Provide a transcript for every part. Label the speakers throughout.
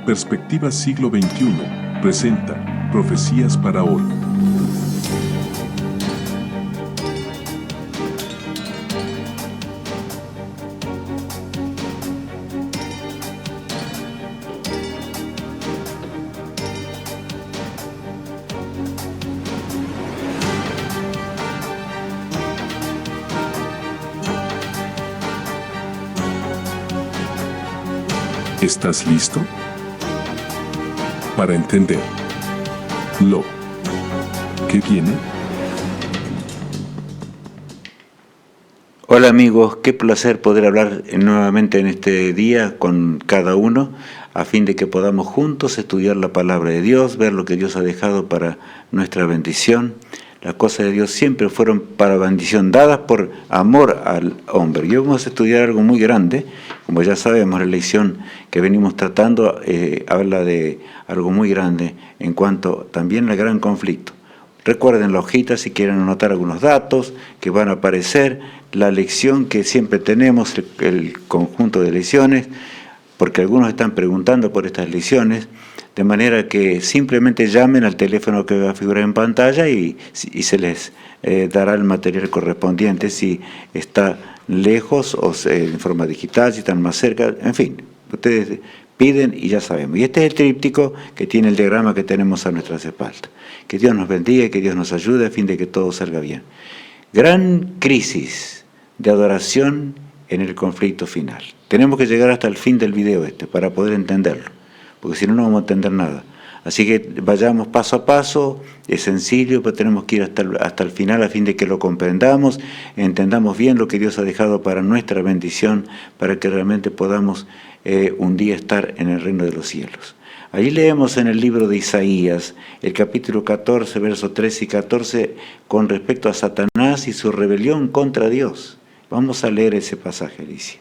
Speaker 1: Perspectiva Siglo XXI presenta Profecías para hoy. ¿Estás listo? Para entender lo que viene.
Speaker 2: Hola amigos, qué placer poder hablar nuevamente en este día con cada uno, a fin de que podamos juntos estudiar la palabra de Dios, ver lo que Dios ha dejado para nuestra bendición. Las cosas de Dios siempre fueron para bendición, dadas por amor al hombre. Y hoy vamos a estudiar algo muy grande, como ya sabemos, la lección que venimos tratando habla de algo muy grande en cuanto también al gran conflicto. Recuerden la hojita si quieren anotar algunos datos que van a aparecer, la lección que siempre tenemos, el conjunto de lecciones, porque algunos están preguntando por estas lecciones, de manera que simplemente llamen al teléfono que va a figurar en pantalla y se les dará el material correspondiente si está lejos o en forma digital, si están más cerca, en fin, ustedes piden y ya sabemos. Y este es el tríptico que tiene el diagrama que tenemos a nuestras espaldas. Que Dios nos bendiga y que Dios nos ayude a fin de que todo salga bien. Gran crisis de adoración en el conflicto final. Tenemos que llegar hasta el fin del video para poder entenderlo, porque si no, no vamos a entender nada. Así que vayamos paso a paso, es sencillo, pero tenemos que ir hasta el final a fin de que lo comprendamos, entendamos bien lo que Dios ha dejado para nuestra bendición, para que realmente podamos un día estar en el reino de los cielos. Allí leemos en el libro de Isaías, el capítulo 14, versos 13 y 14, con respecto a Satanás y su rebelión contra Dios. Vamos a leer ese pasaje, Alicia.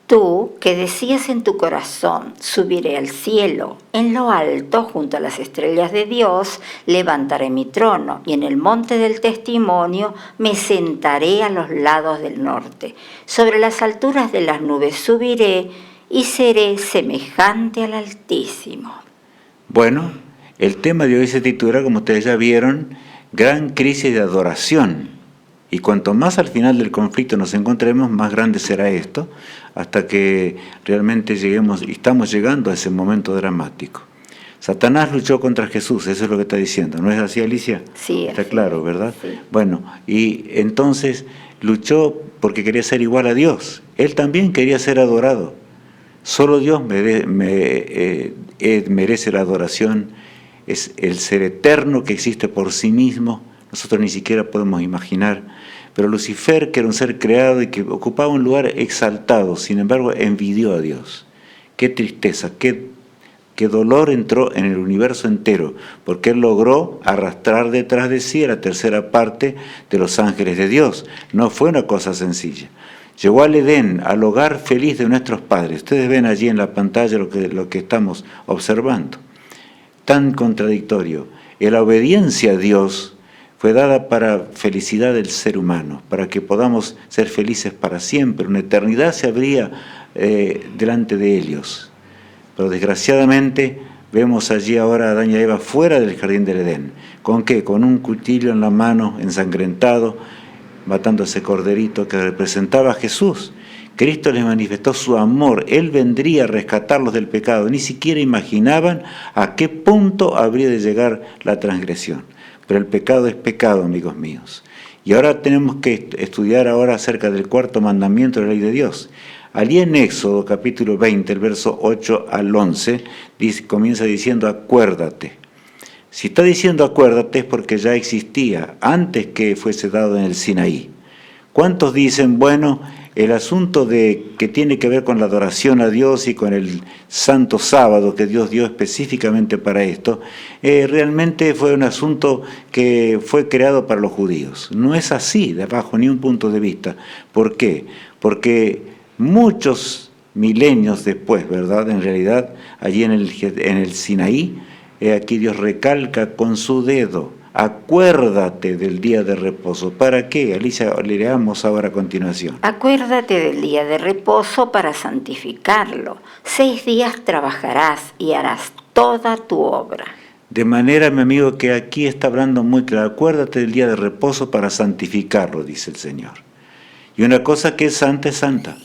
Speaker 3: Tú, que decías en tu corazón, subiré al cielo, en lo alto, junto a las estrellas de Dios, levantaré mi trono, y en el monte del testimonio me sentaré a los lados del norte. Sobre las alturas de las nubes subiré, y seré semejante al Altísimo.
Speaker 2: Bueno, el tema de hoy se titula, como ustedes ya vieron, Gran crisis de adoración. Y cuanto más al final del conflicto nos encontremos, más grande será esto, hasta que realmente lleguemos, y estamos llegando a ese momento dramático. Satanás luchó contra Jesús, eso es lo que está diciendo, ¿no es así, Alicia?
Speaker 3: Sí.
Speaker 2: Está claro, ¿verdad?
Speaker 3: Sí.
Speaker 2: Bueno, y entonces luchó porque quería ser igual a Dios. Él también quería ser adorado. Solo Dios merece la adoración, es el ser eterno que existe por sí mismo. Nosotros ni siquiera podemos imaginar, pero Lucifer, que era un ser creado y que ocupaba un lugar exaltado, sin embargo envidió a Dios. Qué tristeza, qué dolor entró en el universo entero, porque él logró arrastrar detrás de sí a la tercera parte de los ángeles de Dios. No fue una cosa sencilla. Llegó al Edén, al hogar feliz de nuestros padres. Ustedes ven allí en la pantalla lo que estamos observando. Tan contradictorio. La obediencia a Dios fue dada para felicidad del ser humano, para que podamos ser felices para siempre. Una eternidad se abría delante de ellos. Pero desgraciadamente vemos allí ahora a Adán y a Eva fuera del jardín del Edén. ¿Con qué? Con un cuchillo en la mano, ensangrentado, matando a ese corderito que representaba a Jesús. Cristo les manifestó su amor, Él vendría a rescatarlos del pecado. Ni siquiera imaginaban a qué punto habría de llegar la transgresión. Pero el pecado es pecado, amigos míos. Y ahora tenemos que estudiar ahora acerca del cuarto mandamiento de la ley de Dios. Allí en Éxodo capítulo 20, el verso 8 al 11, comienza diciendo acuérdate. Si está diciendo acuérdate es porque ya existía antes que fuese dado en el Sinaí. ¿Cuántos dicen, bueno, el asunto que tiene que ver con la adoración a Dios y con el santo sábado que Dios dio específicamente para esto, realmente fue un asunto que fue creado para los judíos? No es así, de bajo ni un punto de vista. ¿Por qué? Porque muchos milenios después, ¿verdad? En realidad, allí en el Sinaí, aquí Dios recalca con su dedo acuérdate del día de reposo. ¿Para qué? Alicia, le leamos ahora a continuación.
Speaker 3: Acuérdate del día de reposo para santificarlo. 6 días trabajarás y harás toda tu obra.
Speaker 2: De manera, mi amigo, que aquí está hablando muy claro. Acuérdate del día de reposo para santificarlo, dice el Señor. Y una cosa que es santa.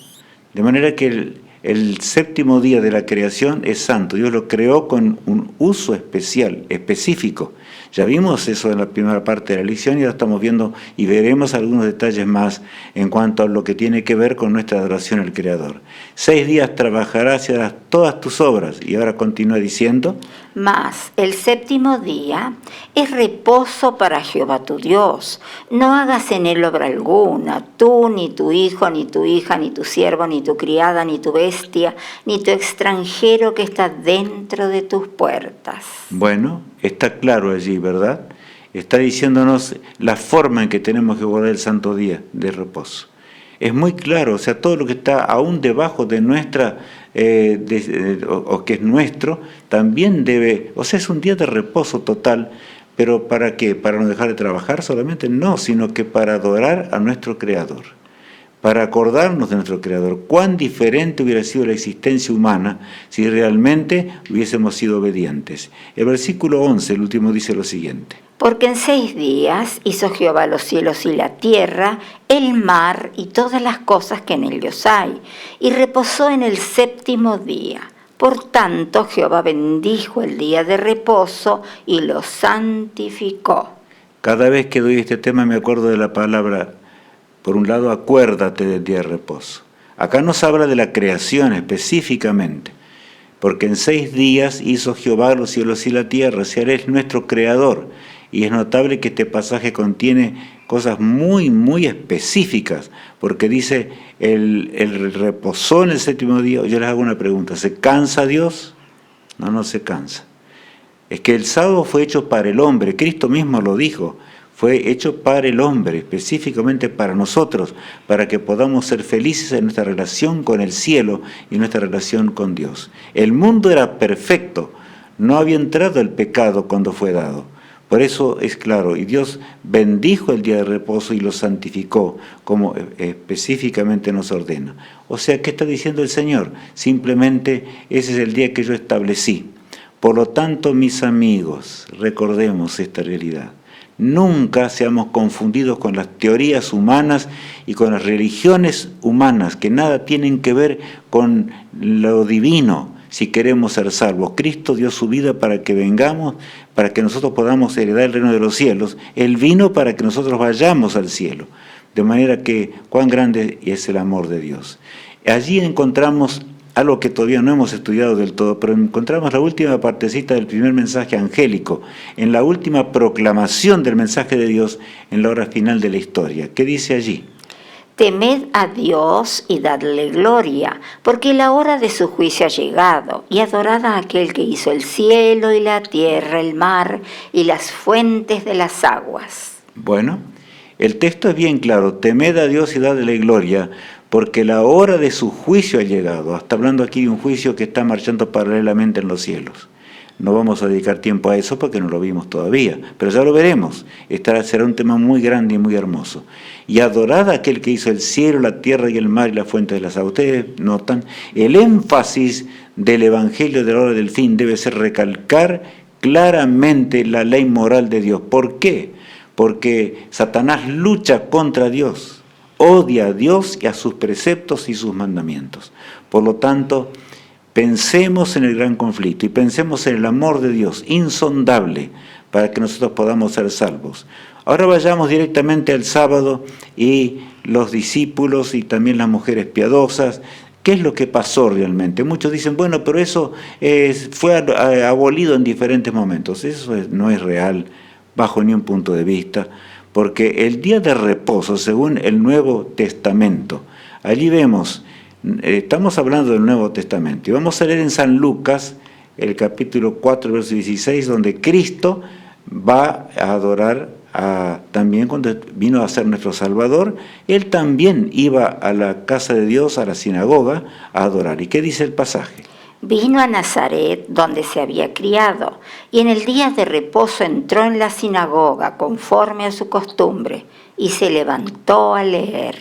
Speaker 2: De manera que el séptimo día de la creación es santo. Dios lo creó con un uso especial, específico. Ya vimos eso en la primera parte de la lección y ahora estamos viendo y veremos algunos detalles más en cuanto a lo que tiene que ver con nuestra adoración al Creador. 6 días trabajarás y harás todas tus obras. Y ahora continúa diciendo:
Speaker 3: Mas el séptimo día es reposo para Jehová tu Dios. No hagas en él obra alguna, tú, ni tu hijo, ni tu hija, ni tu siervo, ni tu criada, ni tu bestia, ni tu extranjero que está dentro de tus puertas.
Speaker 2: Bueno, está claro allí, ¿verdad? Está diciéndonos la forma en que tenemos que guardar el santo día de reposo. Es muy claro, o sea, todo lo que está aún debajo de nuestra, o que es nuestro, también debe, o sea, es un día de reposo total, pero ¿para qué? ¿Para no dejar de trabajar solamente? No, sino que para adorar a nuestro Creador, para acordarnos de nuestro Creador. Cuán diferente hubiera sido la existencia humana si realmente hubiésemos sido obedientes. El versículo 11, el último, dice lo siguiente:
Speaker 3: Porque en 6 días hizo Jehová los cielos y la tierra, el mar y todas las cosas que en ellos hay, y reposó en el séptimo día. Por tanto, Jehová bendijo el día de reposo y lo santificó.
Speaker 2: Cada vez que doy este tema me acuerdo de la palabra, por un lado, acuérdate del día de reposo. Acá nos habla de la creación específicamente, porque en 6 días hizo Jehová los cielos y la tierra, o sea, Él es nuestro creador. Y es notable que este pasaje contiene cosas muy, muy específicas, porque dice, el reposó en el séptimo día. Yo les hago una pregunta: ¿se cansa Dios? No, no se cansa. Es que el sábado fue hecho para el hombre, Cristo mismo lo dijo, fue hecho para el hombre, específicamente para nosotros, para que podamos ser felices en nuestra relación con el cielo y nuestra relación con Dios. El mundo era perfecto, no había entrado el pecado cuando fue dado. Por eso es claro, y Dios bendijo el día de reposo y lo santificó, como específicamente nos ordena. O sea, ¿qué está diciendo el Señor? Simplemente ese es el día que yo establecí. Por lo tanto, mis amigos, recordemos esta realidad. Nunca seamos confundidos con las teorías humanas y con las religiones humanas, que nada tienen que ver con lo divino. Si queremos ser salvos, Cristo dio su vida para que vengamos, para que nosotros podamos heredar el reino de los cielos. Él vino para que nosotros vayamos al cielo. De manera que cuán grande es el amor de Dios. Allí encontramos algo que todavía no hemos estudiado del todo, pero encontramos la última partecita del primer mensaje angélico, en la última proclamación del mensaje de Dios en la hora final de la historia. ¿Qué dice allí?
Speaker 3: Temed a Dios y dadle gloria, porque la hora de su juicio ha llegado, y adorad a aquel que hizo el cielo y la tierra, el mar y las fuentes de las aguas.
Speaker 2: Bueno, el texto es bien claro: temed a Dios y dadle gloria, porque la hora de su juicio ha llegado. Está hablando aquí de un juicio que está marchando paralelamente en los cielos. No vamos a dedicar tiempo a eso porque no lo vimos todavía, pero ya lo veremos. Será un tema muy grande y muy hermoso. Y adorad a aquel que hizo el cielo, la tierra y el mar y la fuente de las aguas. Ustedes notan, el énfasis del Evangelio de la hora del fin debe ser recalcar claramente la ley moral de Dios. ¿Por qué? Porque Satanás lucha contra Dios, odia a Dios y a sus preceptos y sus mandamientos. Por lo tanto, pensemos en el gran conflicto y pensemos en el amor de Dios insondable para que nosotros podamos ser salvos. Ahora vayamos directamente al sábado y los discípulos y también las mujeres piadosas. ¿Qué es lo que pasó realmente? Muchos dicen, bueno, pero eso fue abolido en diferentes momentos. Eso no es real bajo ningún punto de vista, porque el día de reposo, según el Nuevo Testamento, allí vemos, estamos hablando del Nuevo Testamento, y vamos a leer en San Lucas, el capítulo 4, verso 16, donde Cristo va a adorar también cuando vino a ser nuestro Salvador. Él también iba a la casa de Dios, a la sinagoga, a adorar. ¿Y qué dice el pasaje?
Speaker 3: Vino a Nazaret, donde se había criado, y en el día de reposo entró en la sinagoga conforme a su costumbre, y se levantó a leer.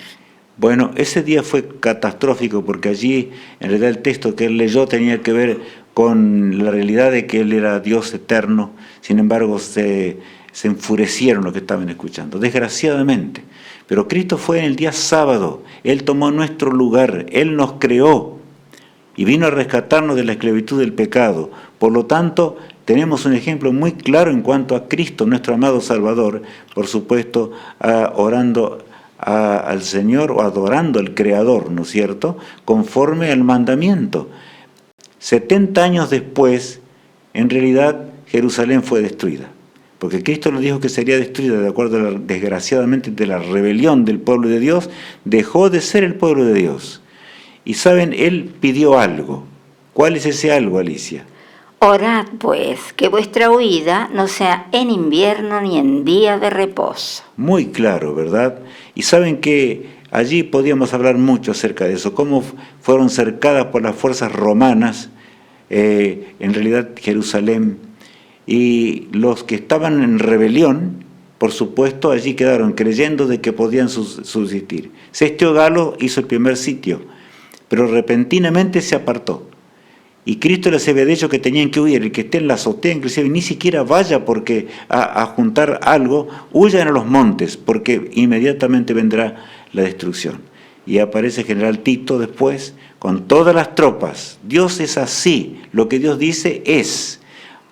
Speaker 2: Bueno, ese día fue catastrófico porque allí, en realidad, el texto que él leyó tenía que ver con la realidad de que él era Dios eterno. Sin embargo, se enfurecieron los que estaban escuchando, desgraciadamente. Pero Cristo fue en el día sábado, Él tomó nuestro lugar, Él nos creó y vino a rescatarnos de la esclavitud del pecado. Por lo tanto, tenemos un ejemplo muy claro en cuanto a Cristo, nuestro amado Salvador, por supuesto, orando al Señor o adorando al Creador, ¿no es cierto?, conforme al mandamiento. 70 años después, en realidad, Jerusalén fue destruida, porque Cristo nos dijo que sería destruida de acuerdo, desgraciadamente, de la rebelión del pueblo de Dios, dejó de ser el pueblo de Dios. Y saben, Él pidió algo. ¿Cuál es ese algo, Alicia?
Speaker 3: Orad, pues, que vuestra huida no sea en invierno ni en día de reposo.
Speaker 2: Muy claro, ¿verdad? Y saben que allí podíamos hablar mucho acerca de eso, cómo fueron cercadas por las fuerzas romanas, en realidad Jerusalén, y los que estaban en rebelión, por supuesto, allí quedaron creyendo de que podían subsistir. Sestio Galo hizo el primer sitio, pero repentinamente se apartó. Y Cristo les había dicho que tenían que huir, el que esté en la azotea, inclusive ni siquiera vaya porque a juntar algo, huyan a los montes, porque inmediatamente vendrá la destrucción. Y aparece el general Tito después, con todas las tropas. Dios es así, lo que Dios dice es.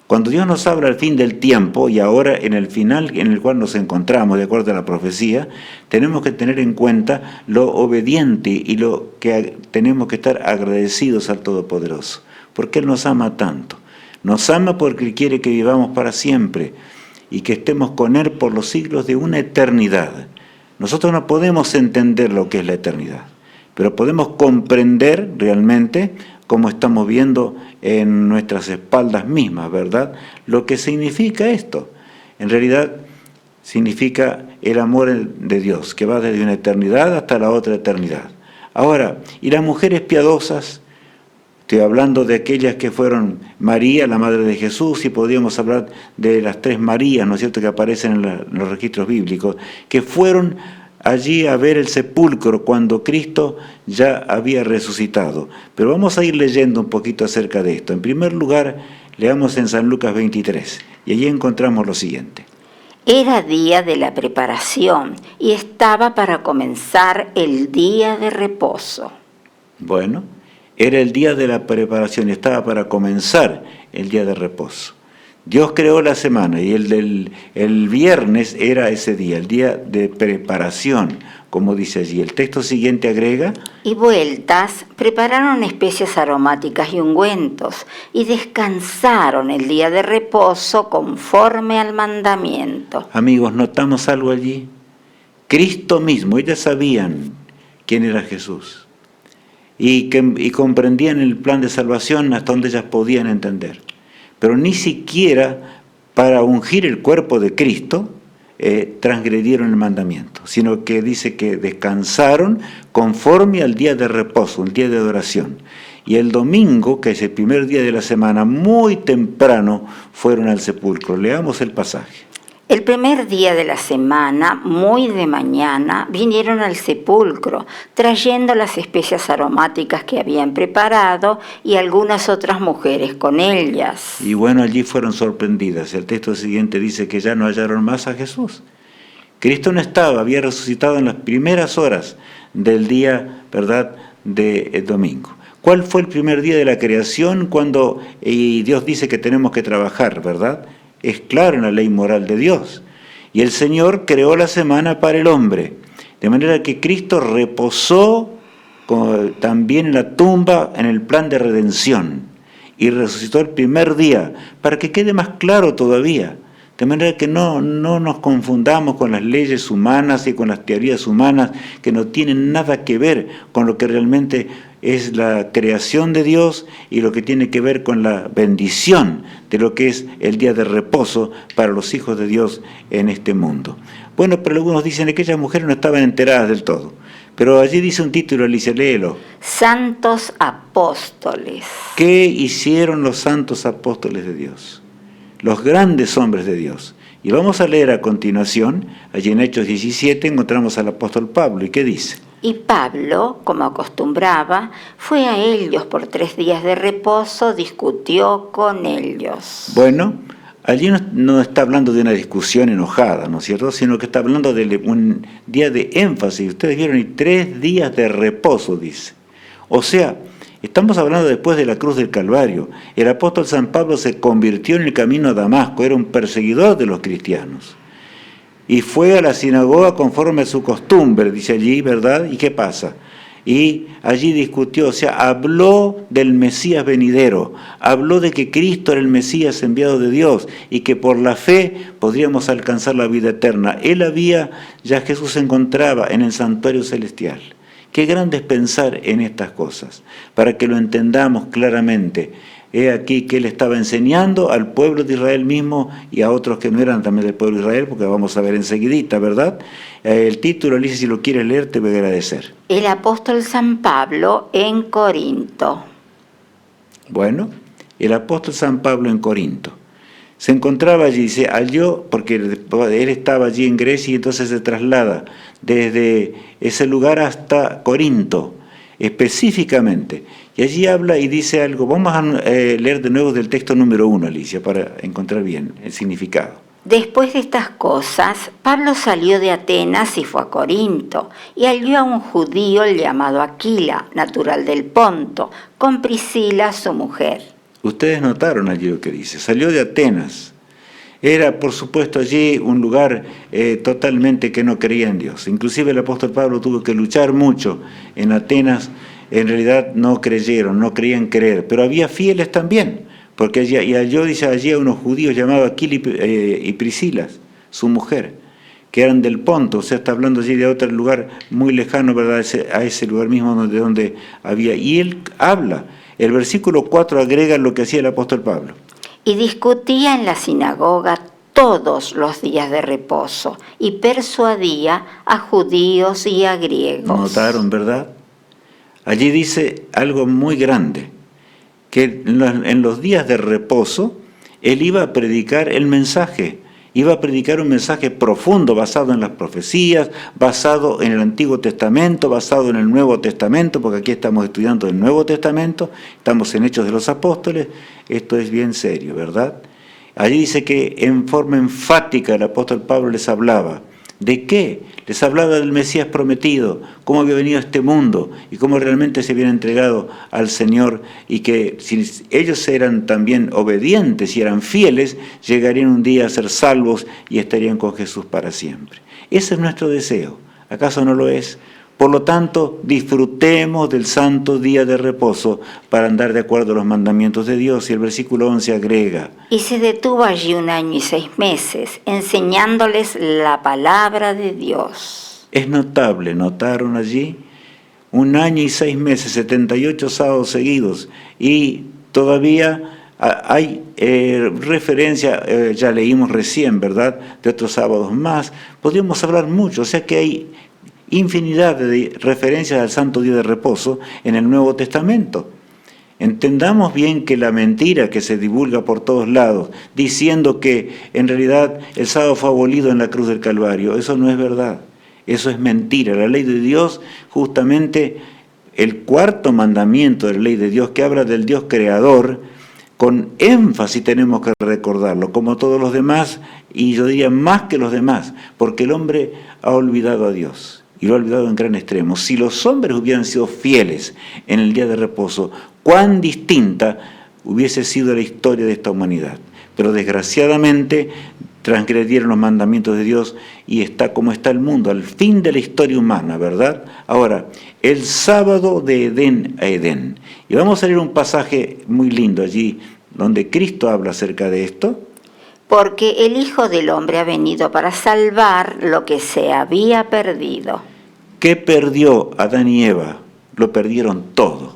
Speaker 2: Cuando Dios nos habla al fin del tiempo, y ahora en el final en el cual nos encontramos, de acuerdo a la profecía, tenemos que tener en cuenta lo obediente y lo que tenemos que estar agradecidos al Todopoderoso. Porque Él nos ama tanto. Nos ama porque Él quiere que vivamos para siempre y que estemos con Él por los siglos de una eternidad. Nosotros no podemos entender lo que es la eternidad, pero podemos comprender realmente, como estamos viendo en nuestras espaldas mismas, ¿verdad?, lo que significa esto. En realidad significa el amor de Dios, que va desde una eternidad hasta la otra eternidad. Ahora, y las mujeres piadosas, estoy hablando de aquellas que fueron María, la madre de Jesús, y podríamos hablar de las 3 Marías, ¿no es cierto?, que aparecen en los registros bíblicos, que fueron allí a ver el sepulcro cuando Cristo ya había resucitado. Pero vamos a ir leyendo un poquito acerca de esto. En primer lugar, leamos en San Lucas 23, y allí encontramos lo siguiente.
Speaker 3: Era día de la preparación y estaba para comenzar el día de reposo.
Speaker 2: Bueno, era el día de la preparación y estaba para comenzar el día de reposo. Dios creó la semana y el viernes era ese día, el día de preparación, como dice allí. El texto siguiente agrega:
Speaker 3: Y vueltas, prepararon especias aromáticas y ungüentos, y descansaron el día de reposo conforme al mandamiento.
Speaker 2: Amigos, ¿notamos algo allí? Cristo mismo, ellas sabían quién era Jesús y comprendían el plan de salvación hasta donde ellas podían entender. Pero ni siquiera para ungir el cuerpo de Cristo transgredieron el mandamiento, sino que dice que descansaron conforme al día de reposo, el día de adoración. Y el domingo, que es el primer día de la semana, muy temprano fueron al sepulcro. Leamos el pasaje.
Speaker 3: El primer día de la semana, muy de mañana, vinieron al sepulcro, trayendo las especias aromáticas que habían preparado y algunas otras mujeres con ellas.
Speaker 2: Y bueno, allí fueron sorprendidas. El texto siguiente dice que ya no hallaron más a Jesús. Cristo no estaba, había resucitado en las primeras horas del día, ¿verdad?, de domingo. ¿Cuál fue el primer día de la creación cuando Dios dice que tenemos que trabajar, ¿verdad? Es claro en la ley moral de Dios. Y el Señor creó la semana para el hombre, de manera que Cristo reposó también en la tumba en el plan de redención y resucitó el primer día, para que quede más claro todavía, de manera que no nos confundamos con las leyes humanas y con las teorías humanas que no tienen nada que ver con lo que realmente es la creación de Dios y lo que tiene que ver con la bendición de lo que es el día de reposo para los hijos de Dios en este mundo. Bueno, pero algunos dicen que aquellas mujeres no estaban enteradas del todo. Pero allí dice un título, Alicia, léelo.
Speaker 3: Santos apóstoles.
Speaker 2: ¿Qué hicieron los santos apóstoles de Dios? Los grandes hombres de Dios. Y vamos a leer a continuación, allí en Hechos 17 encontramos al apóstol Pablo. ¿Y qué dice?
Speaker 3: Y Pablo, como acostumbraba, fue a ellos por 3 días de reposo, discutió con ellos.
Speaker 2: Bueno, allí no está hablando de una discusión enojada, ¿no es cierto? Sino que está hablando de un día de énfasis. Ustedes vieron, y 3 días de reposo, dice. O sea, estamos hablando después de la cruz del Calvario. El apóstol San Pablo se convirtió en el camino a Damasco, era un perseguidor de los cristianos. Y fue a la sinagoga conforme a su costumbre, dice allí, ¿verdad? ¿Y qué pasa? Y allí discutió, o sea, habló del Mesías venidero, habló de que Cristo era el Mesías enviado de Dios y que por la fe podríamos alcanzar la vida eterna. Jesús se encontraba en el santuario celestial. Qué grande es pensar en estas cosas, para que lo entendamos claramente. He aquí que él estaba enseñando al pueblo de Israel mismo y a otros que no eran también del pueblo de Israel, porque lo vamos a ver enseguidita, ¿verdad? El título, Alicia, si lo quieres leer, te voy a agradecer.
Speaker 3: El apóstol San Pablo en Corinto.
Speaker 2: Bueno, el apóstol San Pablo en Corinto. Se encontraba allí, dice, halló, porque él estaba allí en Grecia y entonces se traslada desde ese lugar hasta Corinto, específicamente. Y allí habla y dice algo. Vamos a leer de nuevo del texto número 1, Alicia, para encontrar bien el significado.
Speaker 3: Después de estas cosas, Pablo salió de Atenas y fue a Corinto, y halló a un judío llamado Aquila, natural del Ponto, con Priscila, su mujer.
Speaker 2: Ustedes notaron allí lo que dice. Salió de Atenas. Era, por supuesto, allí un lugar totalmente que no creía en Dios. Inclusive el apóstol Pablo tuvo que luchar mucho en Atenas. En realidad no creyeron, no creían creer, pero había fieles también, porque allí a unos judíos llamados Aquila y Priscila, su mujer, que eran del Ponto, o sea, está hablando allí de otro lugar muy lejano, ¿verdad? A ese lugar mismo donde había. Y él habla, el versículo 4 agrega lo que hacía el apóstol Pablo.
Speaker 3: Y discutía en la sinagoga todos los días de reposo, y persuadía a judíos y a griegos.
Speaker 2: ¿Notaron, verdad? Allí dice algo muy grande, que en los días de reposo él iba a predicar el mensaje, iba a predicar un mensaje profundo basado en las profecías, basado en el Antiguo Testamento, basado en el Nuevo Testamento, porque aquí estamos estudiando el Nuevo Testamento, estamos en Hechos de los Apóstoles, esto es bien serio, ¿verdad? Allí dice que en forma enfática el apóstol Pablo les hablaba. ¿De qué? Les hablaba del Mesías prometido, cómo había venido a este mundo y cómo realmente se habían entregado al Señor y que si ellos eran también obedientes y eran fieles, llegarían un día a ser salvos y estarían con Jesús para siempre. Ese es nuestro deseo. ¿Acaso no lo es? Por lo tanto, disfrutemos del santo día de reposo para andar de acuerdo a los mandamientos de Dios. Y el versículo 11 agrega.
Speaker 3: Y se detuvo allí 1 año y 6 meses, enseñándoles la palabra de Dios.
Speaker 2: Es notable, ¿notaron allí? 1 año y 6 meses, 78 sábados seguidos. Y todavía hay referencia, ya leímos recién, ¿verdad?, de otros sábados más. Podríamos hablar mucho, o sea que hay infinidad de referencias al santo día de reposo en el Nuevo Testamento. Entendamos bien que la mentira que se divulga por todos lados, diciendo que en realidad el sábado fue abolido en la cruz del Calvario, eso no es verdad, eso es mentira. La ley de Dios, justamente el 4º mandamiento de la ley de Dios, que habla del Dios creador, con énfasis tenemos que recordarlo, como todos los demás, y yo diría más que los demás, porque el hombre ha olvidado a Dios. Y lo ha olvidado en gran extremo. Si los hombres hubieran sido fieles en el día de reposo, cuán distinta hubiese sido la historia de esta humanidad. Pero desgraciadamente transgredieron los mandamientos de Dios y está como está el mundo, al fin de la historia humana, ¿verdad? Ahora, el sábado de Edén a Edén. Y vamos a leer un pasaje muy lindo allí, donde Cristo habla acerca de esto.
Speaker 3: Porque el Hijo del Hombre ha venido para salvar lo que se había perdido.
Speaker 2: ¿Qué perdió Adán y Eva? Lo perdieron todo.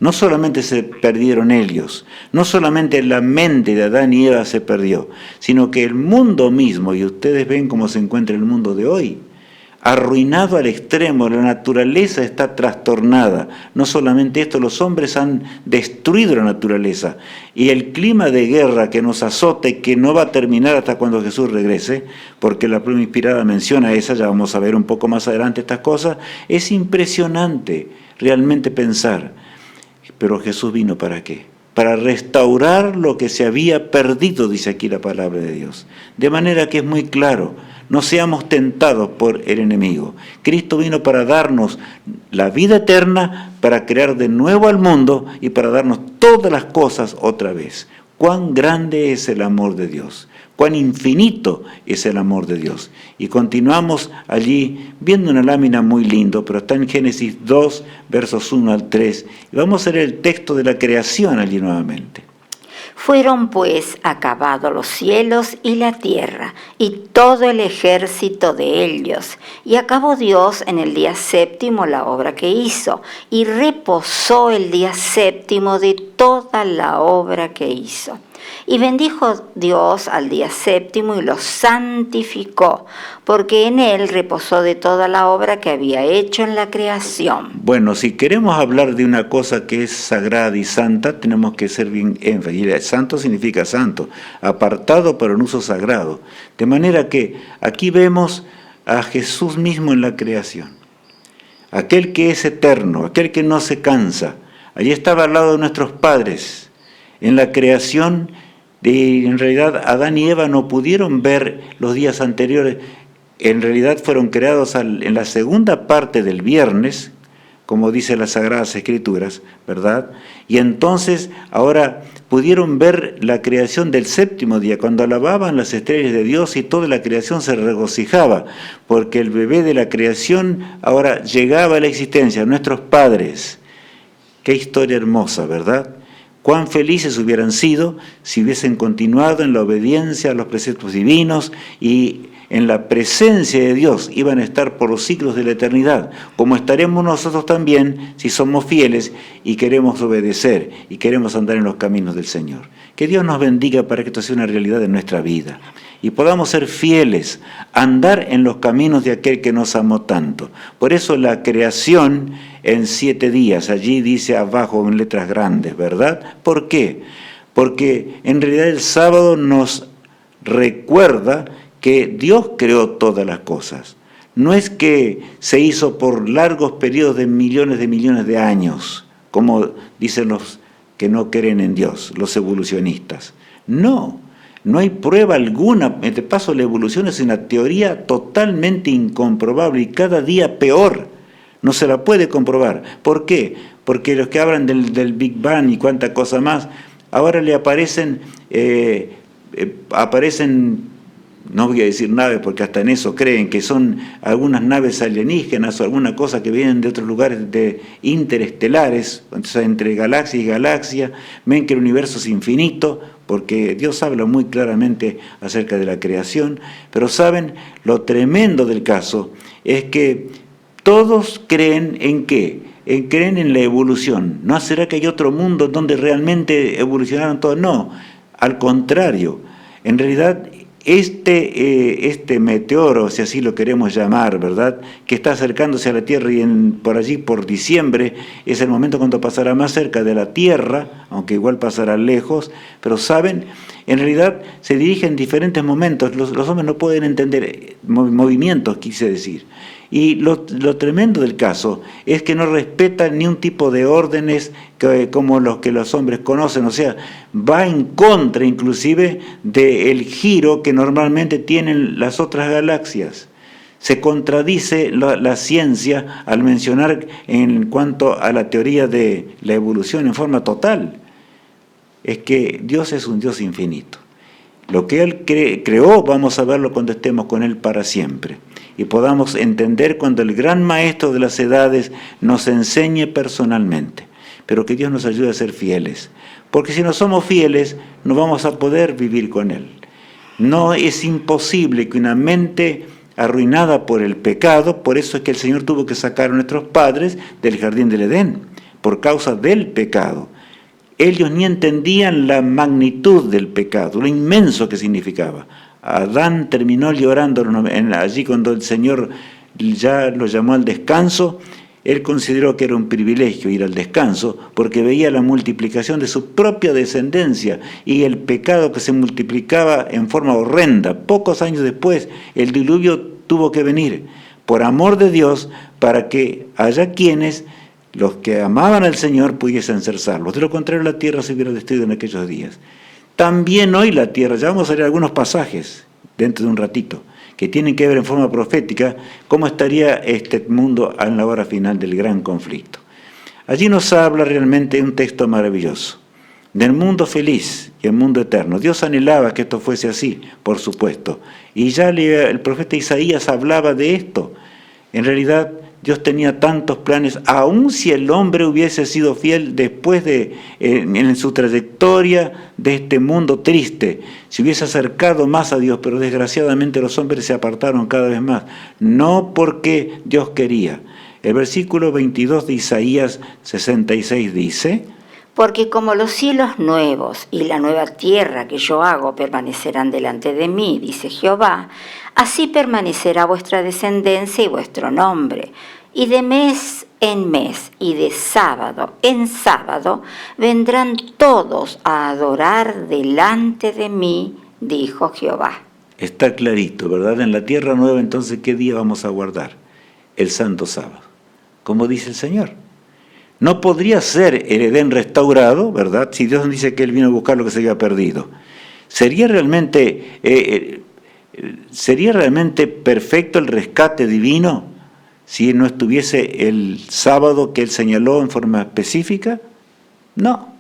Speaker 2: No solamente se perdieron ellos, no solamente la mente de Adán y Eva se perdió, sino que el mundo mismo, y ustedes ven cómo se encuentra el mundo de hoy, arruinado al extremo, la naturaleza está trastornada. No solamente esto, los hombres han destruido la naturaleza. Y el clima de guerra que nos azota y que no va a terminar hasta cuando Jesús regrese, porque la pluma inspirada menciona esa, ya vamos a ver un poco más adelante estas cosas, es impresionante realmente pensar. Pero Jesús vino ¿para qué? Para restaurar lo que se había perdido, dice aquí la palabra de Dios. De manera que es muy claro, no seamos tentados por el enemigo. Cristo vino para darnos la vida eterna, para crear de nuevo al mundo y para darnos todas las cosas otra vez. Cuán grande es el amor de Dios, cuán infinito es el amor de Dios. Y continuamos allí viendo una lámina muy lindo, pero está en Génesis 2, versos 1 al 3. Y vamos a leer el texto de la creación allí nuevamente.
Speaker 3: Fueron pues acabados los cielos y la tierra, y todo el ejército de ellos. Y acabó Dios en el día séptimo la obra que hizo, y reposó el día séptimo de toda la obra que hizo. Y bendijo Dios al día séptimo y lo santificó, porque en él reposó de toda la obra que había hecho en la creación.
Speaker 2: Bueno, si queremos hablar de una cosa que es sagrada y santa, tenemos que ser bien énfasis. Santo significa santo, apartado para un uso sagrado. De manera que aquí vemos a Jesús mismo en la creación. Aquel que es eterno, aquel que no se cansa. Allí estaba al lado de nuestros padres. En la creación, en realidad Adán y Eva no pudieron ver los días anteriores. En realidad fueron creados en la segunda parte del viernes, como dice las Sagradas Escrituras, ¿verdad? Y entonces ahora pudieron ver la creación del séptimo día, cuando alababan las estrellas de Dios y toda la creación se regocijaba, porque el bebé de la creación ahora llegaba a la existencia, nuestros padres. Qué historia hermosa, ¿verdad? Cuán felices hubieran sido si hubiesen continuado en la obediencia a los preceptos divinos y en la presencia de Dios iban a estar por los siglos de la eternidad, como estaremos nosotros también si somos fieles y queremos obedecer y queremos andar en los caminos del Señor. Que Dios nos bendiga para que esto sea una realidad en nuestra vida y podamos ser fieles, andar en los caminos de aquel que nos amó tanto. Por eso la creación en 7 días, allí dice abajo en letras grandes, ¿verdad? ¿Por qué? Porque en realidad el sábado nos recuerda que Dios creó todas las cosas. No es que se hizo por largos periodos de millones de años, como dicen los que no creen en Dios, los evolucionistas. No hay prueba alguna. De paso, la evolución es una teoría totalmente incomprobable y cada día peor. No se la puede comprobar. ¿Por qué? Porque los que hablan del Big Bang y cuánta cosa más, ahora le aparecen, no voy a decir naves porque hasta en eso creen que son algunas naves alienígenas o alguna cosa que vienen de otros lugares interestelares, o sea, entre galaxia y galaxia, ven que el universo es infinito, porque Dios habla muy claramente acerca de la creación, pero saben, lo tremendo del caso es que todos creen ¿en qué? Creen en la evolución. ¿No será que hay otro mundo donde realmente evolucionaron todos? No, al contrario. En realidad, este meteoro, si así lo queremos llamar, ¿verdad?, que está acercándose a la Tierra y por allí por diciembre es el momento cuando pasará más cerca de la Tierra, aunque igual pasará lejos, pero saben, en realidad se dirige en diferentes momentos, los hombres no pueden entender movimientos, quise decir. Y lo tremendo del caso es que no respeta ni un tipo de órdenes como los que los hombres conocen, o sea, va en contra inclusive del giro que normalmente tienen las otras galaxias. Se contradice la ciencia al mencionar en cuanto a la teoría de la evolución en forma total. Es que Dios es un Dios infinito. Lo que Él creó, vamos a verlo cuando estemos con Él para siempre. Y podamos entender cuando el gran maestro de las edades nos enseñe personalmente. Pero que Dios nos ayude a ser fieles. Porque si no somos fieles, no vamos a poder vivir con Él. No es imposible que una mente arruinada por el pecado, por eso es que el Señor tuvo que sacar a nuestros padres del jardín del Edén, por causa del pecado. Ellos ni entendían la magnitud del pecado, lo inmenso que significaba. Adán terminó llorando allí cuando el Señor ya lo llamó al descanso. Él consideró que era un privilegio ir al descanso porque veía la multiplicación de su propia descendencia y el pecado que se multiplicaba en forma horrenda. Pocos años después, el diluvio tuvo que venir por amor de Dios para que haya quienes, los que amaban al Señor, pudiesen ser salvos. De lo contrario, la tierra se hubiera destruido en aquellos días. También hoy la tierra, ya vamos a leer algunos pasajes dentro de un ratito, que tienen que ver en forma profética cómo estaría este mundo en la hora final del gran conflicto. Allí nos habla realmente un texto maravilloso, del mundo feliz y el mundo eterno. Dios anhelaba que esto fuese así, por supuesto, y ya el profeta Isaías hablaba de esto. En realidad, Dios tenía tantos planes, aun si el hombre hubiese sido fiel después en su trayectoria de este mundo triste, se hubiese acercado más a Dios, pero desgraciadamente los hombres se apartaron cada vez más, no porque Dios quería. El versículo 22 de Isaías 66 dice:
Speaker 3: porque como los cielos nuevos y la nueva tierra que yo hago permanecerán delante de mí, dice Jehová, así permanecerá vuestra descendencia y vuestro nombre. Y de mes en mes y de sábado en sábado vendrán todos a adorar delante de mí, dijo Jehová.
Speaker 2: Está clarito, ¿verdad? En la tierra nueva, entonces, ¿qué día vamos a guardar? El santo sábado, como dice el Señor. No podría ser el Edén restaurado, ¿verdad?, si Dios dice que Él vino a buscar lo que se había perdido. ¿Sería realmente perfecto el rescate divino si no estuviese el sábado que Él señaló en forma específica? No,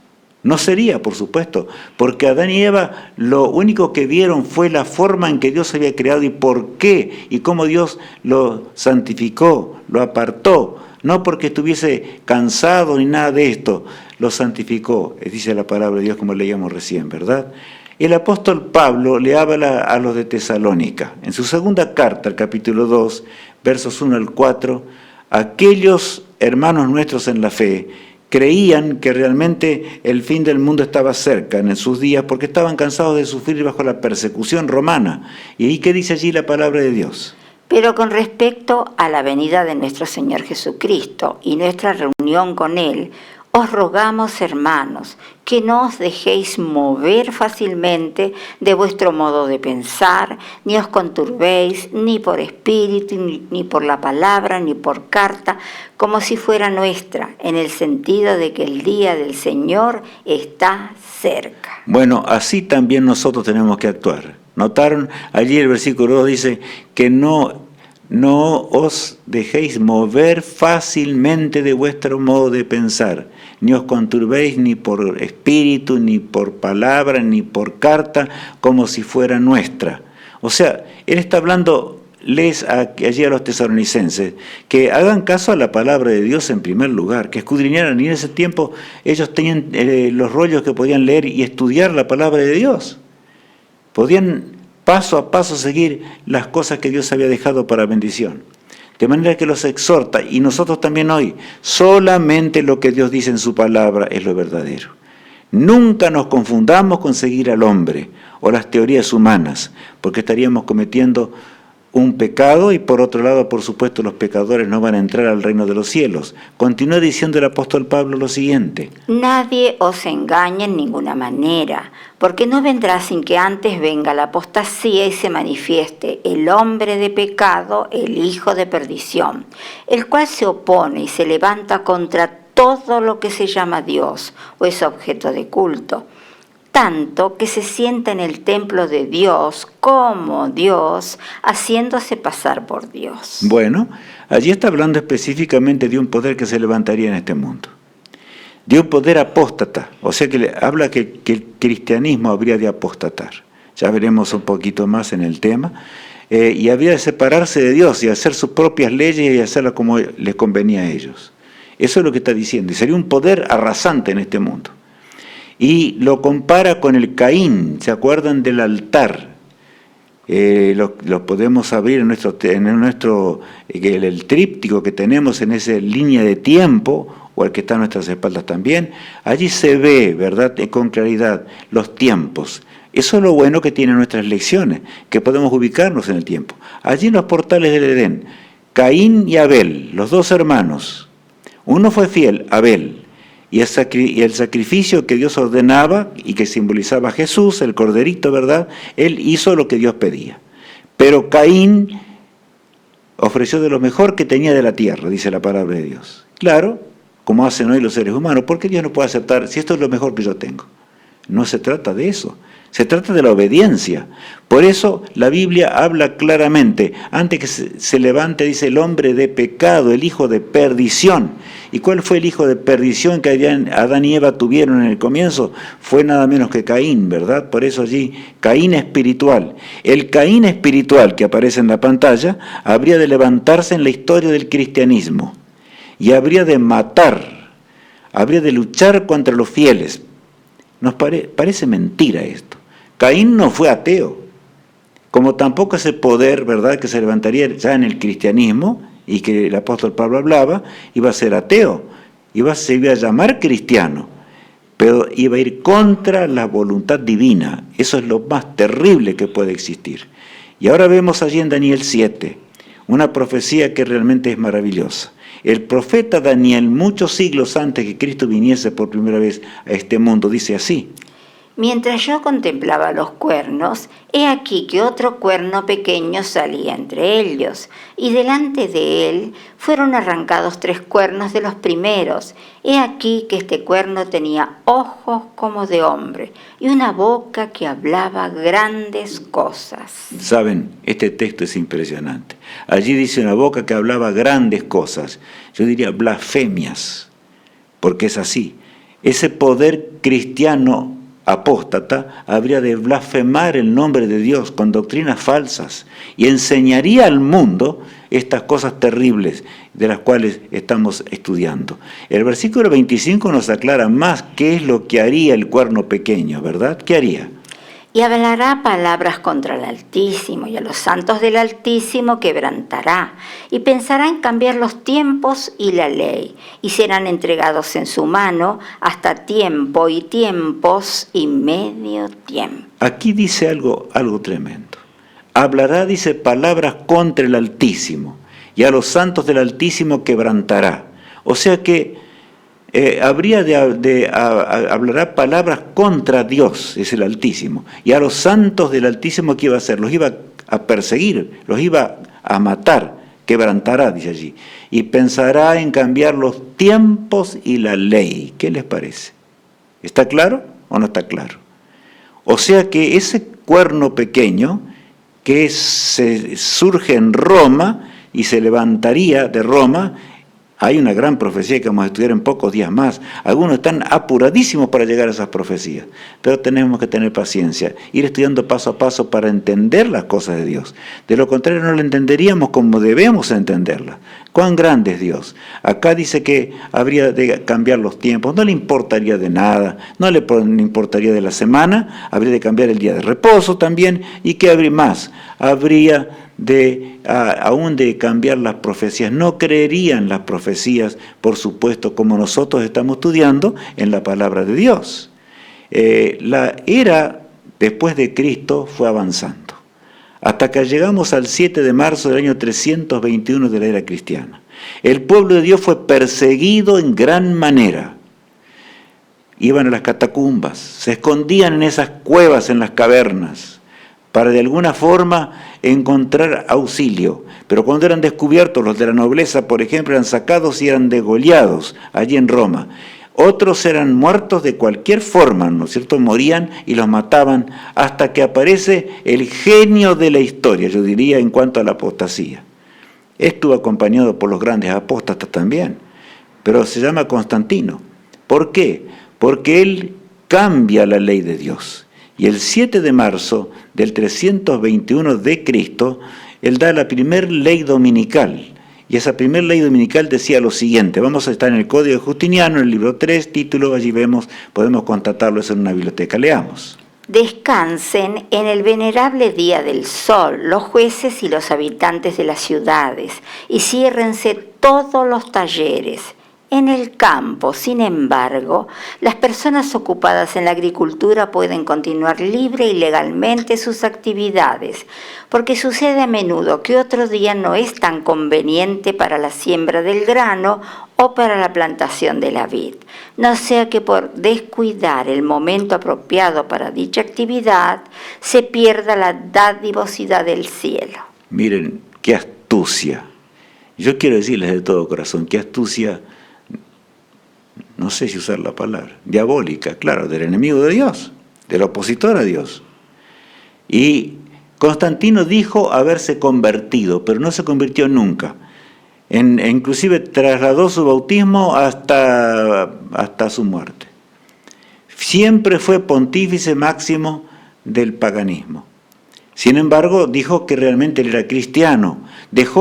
Speaker 2: no sería, por supuesto, porque Adán y Eva lo único que vieron fue la forma en que Dios había creado y por qué, y cómo Dios lo santificó, lo apartó. No porque estuviese cansado ni nada de esto, lo santificó, dice la palabra de Dios como leíamos recién, ¿verdad? El apóstol Pablo le habla a los de Tesalónica. En su segunda carta, el capítulo 2, versos 1 al 4, aquellos hermanos nuestros en la fe creían que realmente el fin del mundo estaba cerca en sus días porque estaban cansados de sufrir bajo la persecución romana. ¿Y ahí qué dice allí la palabra de Dios?
Speaker 3: Pero con respecto a la venida de nuestro Señor Jesucristo y nuestra reunión con Él, os rogamos, hermanos, que no os dejéis mover fácilmente de vuestro modo de pensar, ni os conturbéis, ni por espíritu, ni por la palabra, ni por carta, como si fuera nuestra, en el sentido de que el día del Señor está cerca.
Speaker 2: Bueno, así también nosotros tenemos que actuar. ¿Notaron? Allí el versículo 2 dice que no os dejéis mover fácilmente de vuestro modo de pensar, ni os conturbéis ni por espíritu, ni por palabra, ni por carta, como si fuera nuestra. O sea, él está hablando, allí a los tesalonicenses, que hagan caso a la palabra de Dios en primer lugar, que escudriñaran, y en ese tiempo ellos tenían los rollos que podían leer y estudiar la palabra de Dios. Podían paso a paso seguir las cosas que Dios había dejado para bendición. De manera que los exhorta, y nosotros también hoy, solamente lo que Dios dice en su palabra es lo verdadero. Nunca nos confundamos con seguir al hombre o las teorías humanas, porque estaríamos cometiendo un pecado y por otro lado, por supuesto, los pecadores no van a entrar al reino de los cielos. Continúa diciendo el apóstol Pablo lo siguiente:
Speaker 3: nadie os engañe en ninguna manera, porque no vendrá sin que antes venga la apostasía y se manifieste el hombre de pecado, el hijo de perdición, el cual se opone y se levanta contra todo lo que se llama Dios o es objeto de culto, tanto que se sienta en el templo de Dios como Dios, haciéndose pasar por Dios.
Speaker 2: Bueno, allí está hablando específicamente de un poder que se levantaría en este mundo, de un poder apóstata, o sea que habla que el cristianismo habría de apostatar. Ya veremos un poquito más en el tema, y habría de separarse de Dios y hacer sus propias leyes y hacerlas como les convenía a ellos. Eso es lo que está diciendo, y sería un poder arrasante en este mundo. Y lo compara con el Caín, ¿se acuerdan del altar? Lo podemos abrir en el tríptico que tenemos en esa línea de tiempo, o el que está a nuestras espaldas también. Allí se ve, ¿verdad?, con claridad los tiempos. Eso es lo bueno que tienen nuestras lecciones, que podemos ubicarnos en el tiempo. Allí en los portales del Edén, Caín y Abel, los dos hermanos. Uno fue fiel, Abel, y el sacrificio que Dios ordenaba y que simbolizaba a Jesús, el corderito, ¿verdad? Él hizo lo que Dios pedía. Pero Caín ofreció de lo mejor que tenía de la tierra, dice la palabra de Dios. Claro, como hacen hoy los seres humanos, ¿por qué Dios no puede aceptar si esto es lo mejor que yo tengo? No se trata de eso, se trata de la obediencia. Por eso la Biblia habla claramente, antes que se levante, dice el hombre de pecado, el hijo de perdición. ¿Y cuál fue el hijo de perdición que Adán y Eva tuvieron en el comienzo? Fue nada menos que Caín, ¿verdad? Por eso allí, Caín espiritual. El Caín espiritual que aparece en la pantalla habría de levantarse en la historia del cristianismo y habría de matar, habría de luchar contra los fieles. Nos parece mentira esto. Caín no fue ateo, como tampoco ese poder, ¿verdad?, que se levantaría ya en el cristianismo y que el apóstol Pablo hablaba, iba a ser ateo, se iba a llamar cristiano, pero iba a ir contra la voluntad divina. Eso es lo más terrible que puede existir. Y ahora vemos allí en Daniel 7, una profecía que realmente es maravillosa. El profeta Daniel, muchos siglos antes que Cristo viniese por primera vez a este mundo, dice así:
Speaker 3: Mientras yo contemplaba los cuernos, he aquí que otro cuerno pequeño salía entre ellos, y delante de él fueron arrancados 3 cuernos de los primeros. He aquí que este cuerno tenía ojos como de hombre, y una boca que hablaba grandes cosas.
Speaker 2: Saben, este texto es impresionante. Allí dice una boca que hablaba grandes cosas. Yo diría blasfemias, porque es así. Ese poder cristiano apóstata habría de blasfemar el nombre de Dios con doctrinas falsas y enseñaría al mundo estas cosas terribles de las cuales estamos estudiando. El versículo 25 nos aclara más qué es lo que haría el cuerno pequeño, ¿verdad? ¿Qué haría?
Speaker 3: Y hablará palabras contra el Altísimo, y a los santos del Altísimo quebrantará, y pensará en cambiar los tiempos y la ley, y serán entregados en su mano hasta tiempo y tiempos y medio tiempo.
Speaker 2: Aquí dice algo tremendo. Hablará, dice, palabras contra el Altísimo, y a los santos del Altísimo quebrantará. O sea que hablará palabras contra Dios, es el Altísimo, y a los santos del Altísimo, ¿qué iba a hacer? Los iba a perseguir, los iba a matar, quebrantará, dice allí, y pensará en cambiar los tiempos y la ley. ¿Qué les parece? ¿Está claro o no está claro? O sea que ese cuerno pequeño que surge en Roma y se levantaría de Roma. Hay una gran profecía que vamos a estudiar en pocos días más. Algunos están apuradísimos para llegar a esas profecías, pero tenemos que tener paciencia, ir estudiando paso a paso para entender las cosas de Dios. De lo contrario no la entenderíamos como debemos entenderla. ¡Cuán grande es Dios! Acá dice que habría de cambiar los tiempos, no le importaría de nada, no le importaría de la semana, habría de cambiar el día de reposo también, y ¿qué habría más? Habría aún de cambiar las profecías. No creerían las profecías, por supuesto, como nosotros estamos estudiando en la palabra de Dios. La era después de Cristo fue avanzando, hasta que llegamos al 7 de marzo del año 321 de la era cristiana. El pueblo de Dios fue perseguido en gran manera. Iban a las catacumbas, se escondían en esas cuevas, en las cavernas, para de alguna forma encontrar auxilio. Pero cuando eran descubiertos, los de la nobleza, por ejemplo, eran sacados y eran degollados allí en Roma. Otros eran muertos de cualquier forma, ¿no es cierto? Morían y los mataban hasta que aparece el genio de la historia, yo diría, en cuanto a la apostasía. Estuvo acompañado por los grandes apóstatas también, pero se llama Constantino. ¿Por qué? Porque él cambia la ley de Dios. Y el 7 de marzo del 321 de Cristo, él da la primer ley dominical. Y esa primera ley dominical decía lo siguiente. Vamos a estar en el Código de Justiniano, en el libro 3, título, allí vemos, podemos constatarlo, eso en una biblioteca. Leamos.
Speaker 3: Descansen en el venerable día del sol los jueces y los habitantes de las ciudades, y ciérrense todos los talleres. En el campo, sin embargo, las personas ocupadas en la agricultura pueden continuar libre y legalmente sus actividades, porque sucede a menudo que otro día no es tan conveniente para la siembra del grano o para la plantación de la vid, no sea que por descuidar el momento apropiado para dicha actividad se pierda la dadivosidad del cielo.
Speaker 2: Miren, qué astucia. Yo quiero decirles de todo corazón, qué astucia, no sé si usar la palabra, diabólica, claro, del enemigo de Dios, del opositor a Dios. Y Constantino dijo haberse convertido, pero no se convirtió nunca. Inclusive trasladó su bautismo hasta su muerte. Siempre fue pontífice máximo del paganismo. Sin embargo, dijo que realmente él era cristiano.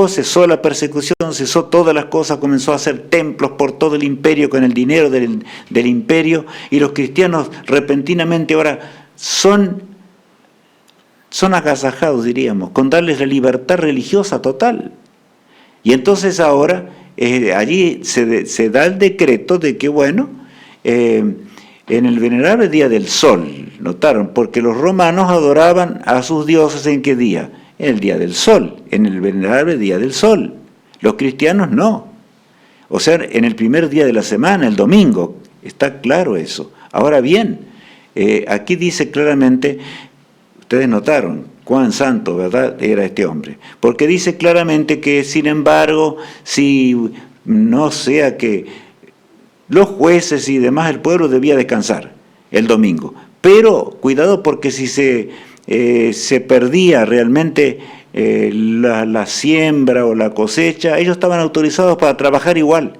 Speaker 2: Cesó la persecución, cesó todas las cosas, comenzó a hacer templos por todo el imperio con el dinero del imperio, y los cristianos repentinamente ahora son agasajados, diríamos, con darles la libertad religiosa total. Y entonces ahora allí se da el decreto de que, en el venerable día del sol, notaron, porque los romanos adoraban a sus dioses ¿en qué día? En el día del sol, en el venerable día del sol. Los cristianos no. O sea, en el primer día de la semana, el domingo, está claro eso. Ahora bien, aquí dice claramente, ustedes notaron cuán santo, ¿verdad?, era este hombre. Porque dice claramente que, sin embargo, si no sea que los jueces y demás, el pueblo debía descansar el domingo. Pero cuidado, porque si se perdía realmente la siembra o la cosecha, ellos estaban autorizados para trabajar igual,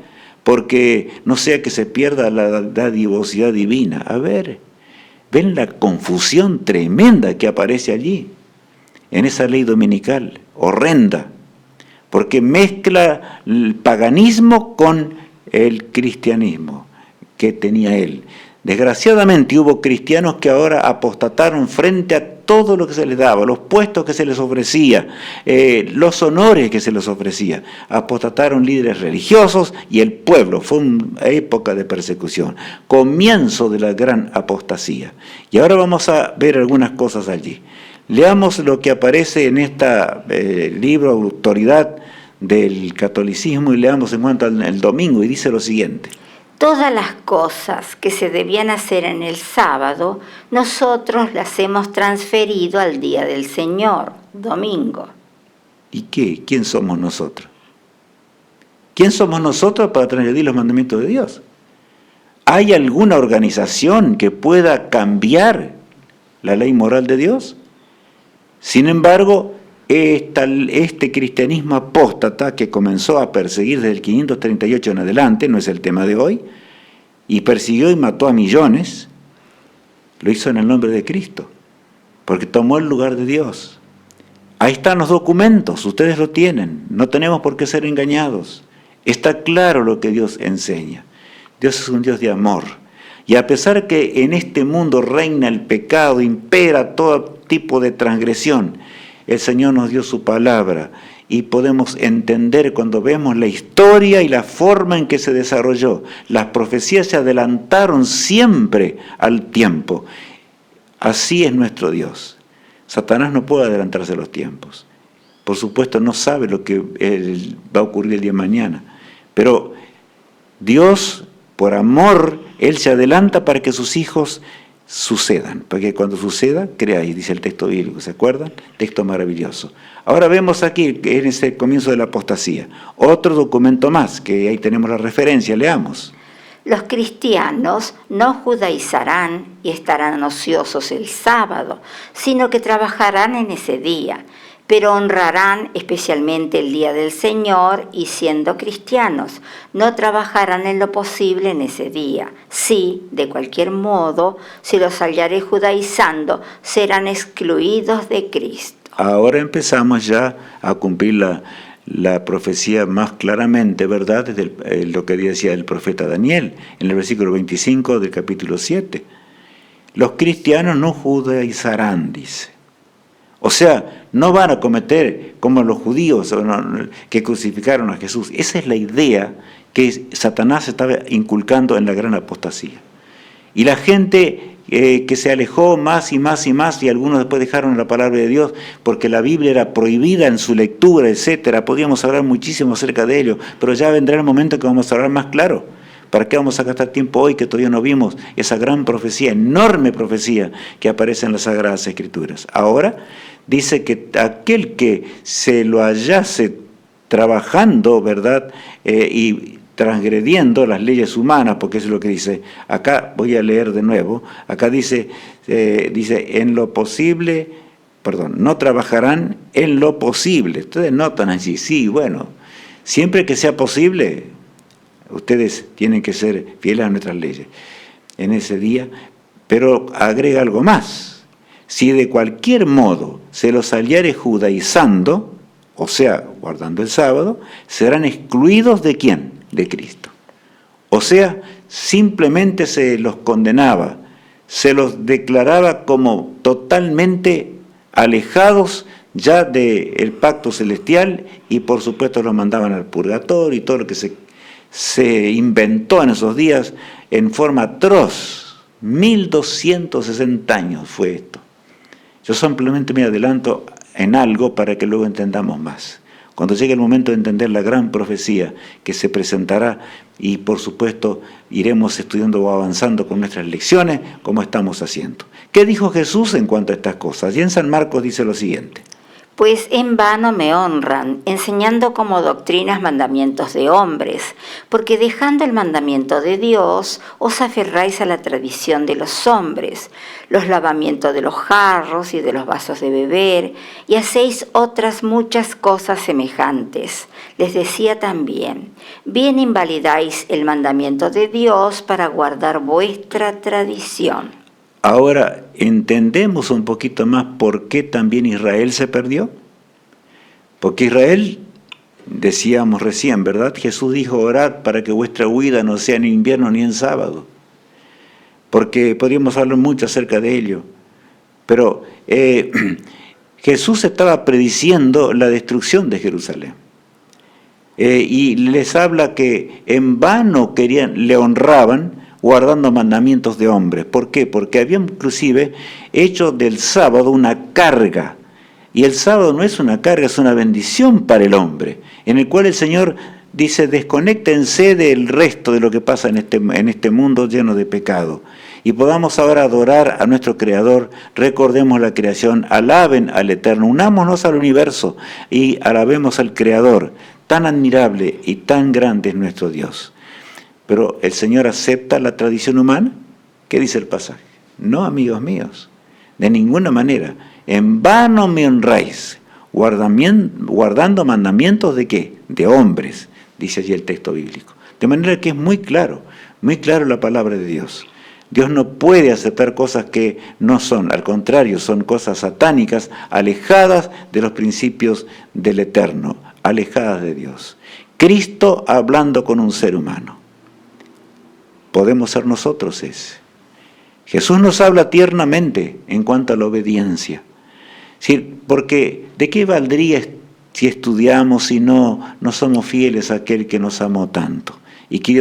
Speaker 2: porque no sea que se pierda la dadivosidad divina. A ver, ven la confusión tremenda que aparece allí, en esa ley dominical, horrenda, porque mezcla el paganismo con el cristianismo que tenía él. Desgraciadamente hubo cristianos que ahora apostataron frente a todo lo que se les daba, los puestos que se les ofrecía, los honores que se les ofrecía. Apostataron líderes religiosos y el pueblo. Fue una época de persecución, comienzo de la gran apostasía. Y ahora vamos a ver algunas cosas allí. Leamos lo que aparece en este libro, Autoridad del Catolicismo, y leamos en cuanto al domingo, y dice lo siguiente:
Speaker 3: todas las cosas que se debían hacer en el sábado, nosotros las hemos transferido al día del Señor, domingo.
Speaker 2: ¿Y qué? ¿Quién somos nosotros? ¿Quién somos nosotros para transgredir los mandamientos de Dios? ¿Hay alguna organización que pueda cambiar la ley moral de Dios? Sin embargo, este cristianismo apóstata que comenzó a perseguir desde el 538 en adelante, no es el tema de hoy, y persiguió y mató a millones, lo hizo en el nombre de Cristo, porque tomó el lugar de Dios. Ahí están los documentos, ustedes lo tienen, no tenemos por qué ser engañados. Está claro lo que Dios enseña. Dios es un Dios de amor. Y a pesar que en este mundo reina el pecado, impera todo tipo de transgresión, el Señor nos dio su palabra y podemos entender cuando vemos la historia y la forma en que se desarrolló. Las profecías se adelantaron siempre al tiempo. Así es nuestro Dios. Satanás no puede adelantarse a los tiempos. Por supuesto, no sabe lo que va a ocurrir el día de mañana. Pero Dios, por amor, Él se adelanta para que sus hijos sucedan, porque cuando suceda, creáis, dice el texto bíblico, ¿se acuerdan? Texto maravilloso. Ahora vemos aquí, en ese comienzo de la apostasía, otro documento más, que ahí tenemos la referencia, leamos.
Speaker 3: Los cristianos no judaizarán y estarán ociosos el sábado, sino que trabajarán en ese día, pero honrarán especialmente el día del Señor y siendo cristianos, no trabajarán en lo posible en ese día. Sí, de cualquier modo, si los hallaré judaizando, serán excluidos de Cristo.
Speaker 2: Ahora empezamos ya a cumplir la profecía más claramente, ¿verdad? Desde lo que decía el profeta Daniel, en el versículo 25 del capítulo 7. Los cristianos no judaizarán, dice. O sea, no van a cometer como los judíos que crucificaron a Jesús. Esa es la idea que Satanás estaba inculcando en la gran apostasía. Y la gente que se alejó más y más y más, y algunos después dejaron la palabra de Dios porque la Biblia era prohibida en su lectura, etcétera. Podíamos hablar muchísimo acerca de ello, pero ya vendrá el momento que vamos a hablar más claro. ¿Para qué vamos a gastar tiempo hoy que todavía no vimos esa gran profecía, enorme profecía que aparece en las Sagradas Escrituras? Ahora dice que aquel que se lo hallase trabajando, ¿verdad? Y transgrediendo las leyes humanas, porque eso es lo que dice. Acá voy a leer de nuevo. Acá dice en lo posible, no trabajarán en lo posible. Ustedes notan allí, sí, bueno, siempre que sea posible, ustedes tienen que ser fieles a nuestras leyes en ese día, pero agrega algo más. Si de cualquier modo se los hallare judaizando, o sea, guardando el sábado, serán excluidos ¿de quién? De Cristo. O sea, simplemente se los condenaba, se los declaraba como totalmente alejados ya del pacto celestial y por supuesto los mandaban al purgatorio y todo lo que se inventó en esos días en forma atroz. 1260 años fue esto. Yo simplemente me adelanto en algo para que luego entendamos más. Cuando llegue el momento de entender la gran profecía que se presentará y por supuesto iremos estudiando o avanzando con nuestras lecciones como estamos haciendo. ¿Qué dijo Jesús en cuanto a estas cosas? Y en San Marcos dice lo siguiente.
Speaker 3: Pues en vano me honran, enseñando como doctrinas mandamientos de hombres, porque dejando el mandamiento de Dios, os aferráis a la tradición de los hombres, los lavamientos de los jarros y de los vasos de beber, y hacéis otras muchas cosas semejantes. Les decía también, bien invalidáis el mandamiento de Dios para guardar vuestra tradición.
Speaker 2: Ahora, ¿entendemos un poquito más por qué también Israel se perdió? Porque Israel, decíamos recién, ¿verdad? Jesús dijo, orad para que vuestra huida no sea en invierno ni en sábado. Porque podríamos hablar mucho acerca de ello. Pero Jesús estaba prediciendo la destrucción de Jerusalén. Y les habla que en vano le honraban, guardando mandamientos de hombres. ¿Por qué? Porque habían inclusive hecho del sábado una carga. Y el sábado no es una carga, es una bendición para el hombre, en el cual el Señor dice, desconéctense del resto de lo que pasa en este mundo lleno de pecado. Y podamos ahora adorar a nuestro Creador, recordemos la creación, alaben al Eterno, unámonos al universo y alabemos al Creador. Tan admirable y tan grande es nuestro Dios. Pero ¿el Señor acepta la tradición humana? ¿Qué dice el pasaje? No, amigos míos, de ninguna manera. En vano me honráis, guardando mandamientos ¿de qué? De hombres, dice allí el texto bíblico. De manera que es muy claro la palabra de Dios. Dios no puede aceptar cosas que no son, al contrario, son cosas satánicas, alejadas de los principios del Eterno, alejadas de Dios. Cristo hablando con un ser humano. Podemos ser nosotros ese. Jesús nos habla tiernamente en cuanto a la obediencia. Sí, porque ¿de qué valdría si estudiamos si no somos fieles a aquel que nos amó tanto? Y que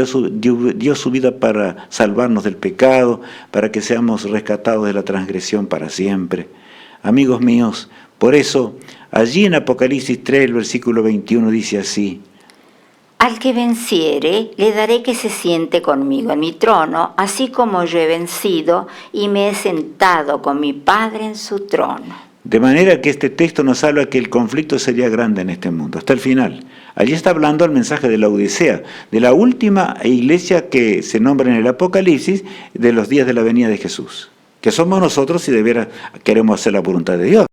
Speaker 2: dio su vida para salvarnos del pecado, para que seamos rescatados de la transgresión para siempre. Amigos míos, por eso, allí en Apocalipsis 3, el versículo 21 dice así,
Speaker 3: Al que venciere, le daré que se siente conmigo en mi trono, así como yo he vencido y me he sentado con mi Padre en su trono.
Speaker 2: De manera que este texto nos habla que el conflicto sería grande en este mundo, hasta el final. Allí está hablando el mensaje de la Odisea, de la última iglesia que se nombra en el Apocalipsis, de los días de la venida de Jesús. Que somos nosotros si de veras queremos hacer la voluntad de Dios.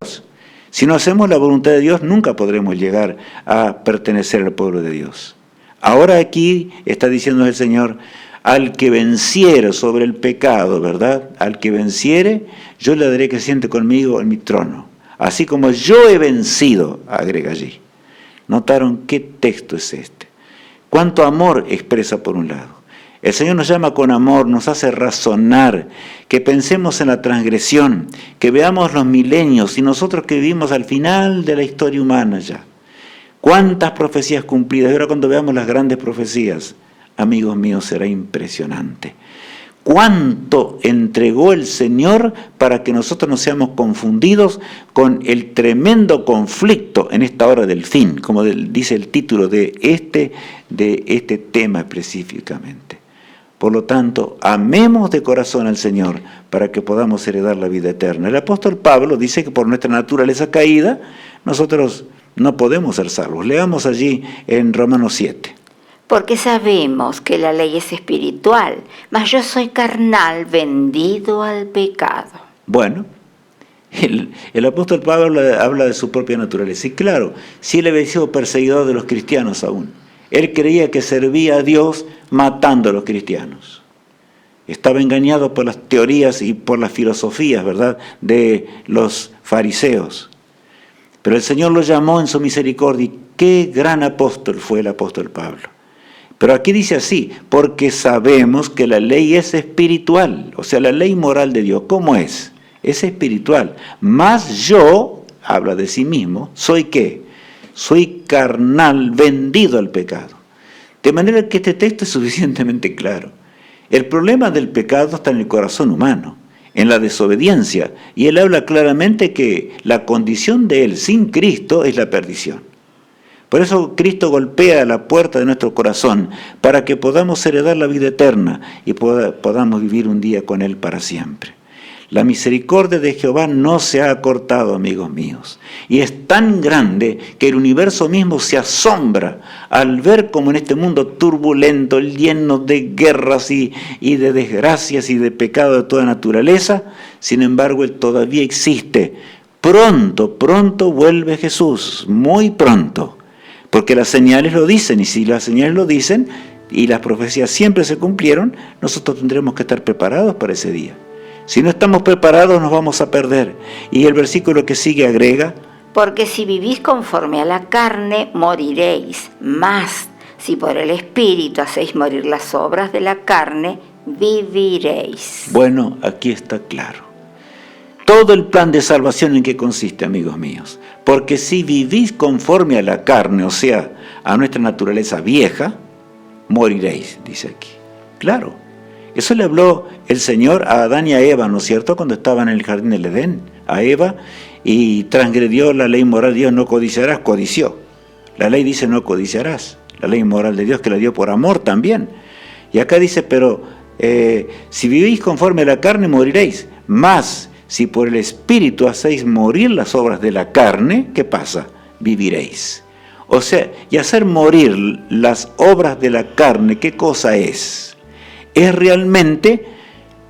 Speaker 2: Si no hacemos la voluntad de Dios, nunca podremos llegar a pertenecer al pueblo de Dios. Ahora aquí está diciendo el Señor, al que venciere sobre el pecado, ¿verdad? Al que venciere, yo le daré que se siente conmigo en mi trono. Así como yo he vencido, agrega allí. ¿Notaron qué texto es este? Cuánto amor expresa por un lado. El Señor nos llama con amor, nos hace razonar, que pensemos en la transgresión, que veamos los milenios y nosotros que vivimos al final de la historia humana ya. ¿Cuántas profecías cumplidas? Y ahora cuando veamos las grandes profecías, amigos míos, será impresionante. ¿Cuánto entregó el Señor para que nosotros no seamos confundidos con el tremendo conflicto en esta hora del fin, como dice el título de este tema específicamente? Por lo tanto, amemos de corazón al Señor para que podamos heredar la vida eterna. El apóstol Pablo dice que por nuestra naturaleza caída, nosotros no podemos ser salvos. Leamos allí en Romanos 7.
Speaker 3: Porque sabemos que la ley es espiritual, mas yo soy carnal, vendido al pecado.
Speaker 2: Bueno, el apóstol Pablo habla de su propia naturaleza. Y claro, si él había sido perseguidor de los cristianos aún, él creía que servía a Dios matando a los cristianos. Estaba engañado por las teorías y por las filosofías, ¿verdad?, de los fariseos. Pero el Señor lo llamó en su misericordia y qué gran apóstol fue el apóstol Pablo. Pero aquí dice así, porque sabemos que la ley es espiritual, o sea, la ley moral de Dios, ¿cómo es? Es espiritual. Mas yo, habla de sí mismo, ¿soy qué? Soy carnal, vendido al pecado. De manera que este texto es suficientemente claro. El problema del pecado está en el corazón humano, en la desobediencia, y él habla claramente que la condición de él sin Cristo es la perdición. Por eso Cristo golpea la puerta de nuestro corazón para que podamos heredar la vida eterna y podamos vivir un día con Él para siempre. La misericordia de Jehová no se ha acortado, amigos míos, y es tan grande que el universo mismo se asombra al ver cómo en este mundo turbulento, lleno de guerras y de desgracias y de pecado de toda naturaleza, sin embargo Él todavía existe. Pronto vuelve Jesús, muy pronto. Porque las señales lo dicen, y si las señales lo dicen, y las profecías siempre se cumplieron, nosotros tendremos que estar preparados para ese día. Si no estamos preparados, nos vamos a perder. Y el versículo que sigue agrega,
Speaker 3: porque si vivís conforme a la carne, moriréis, mas si por el Espíritu hacéis morir las obras de la carne, viviréis.
Speaker 2: Bueno, aquí está claro. Todo el plan de salvación en qué consiste, amigos míos. Porque si vivís conforme a la carne, o sea, a nuestra naturaleza vieja, moriréis, dice aquí. Claro, eso le habló el Señor a Adán y a Eva, ¿no es cierto?, cuando estaban en el jardín del Edén, a Eva, y transgredió la ley moral de Dios, no codiciarás, codició. La ley dice no codiciarás, la ley moral de Dios que la dio por amor también. Y acá dice, pero si vivís conforme a la carne, moriréis, mas si por el Espíritu hacéis morir las obras de la carne, ¿qué pasa? Viviréis. O sea, y hacer morir las obras de la carne, ¿qué cosa es? Es realmente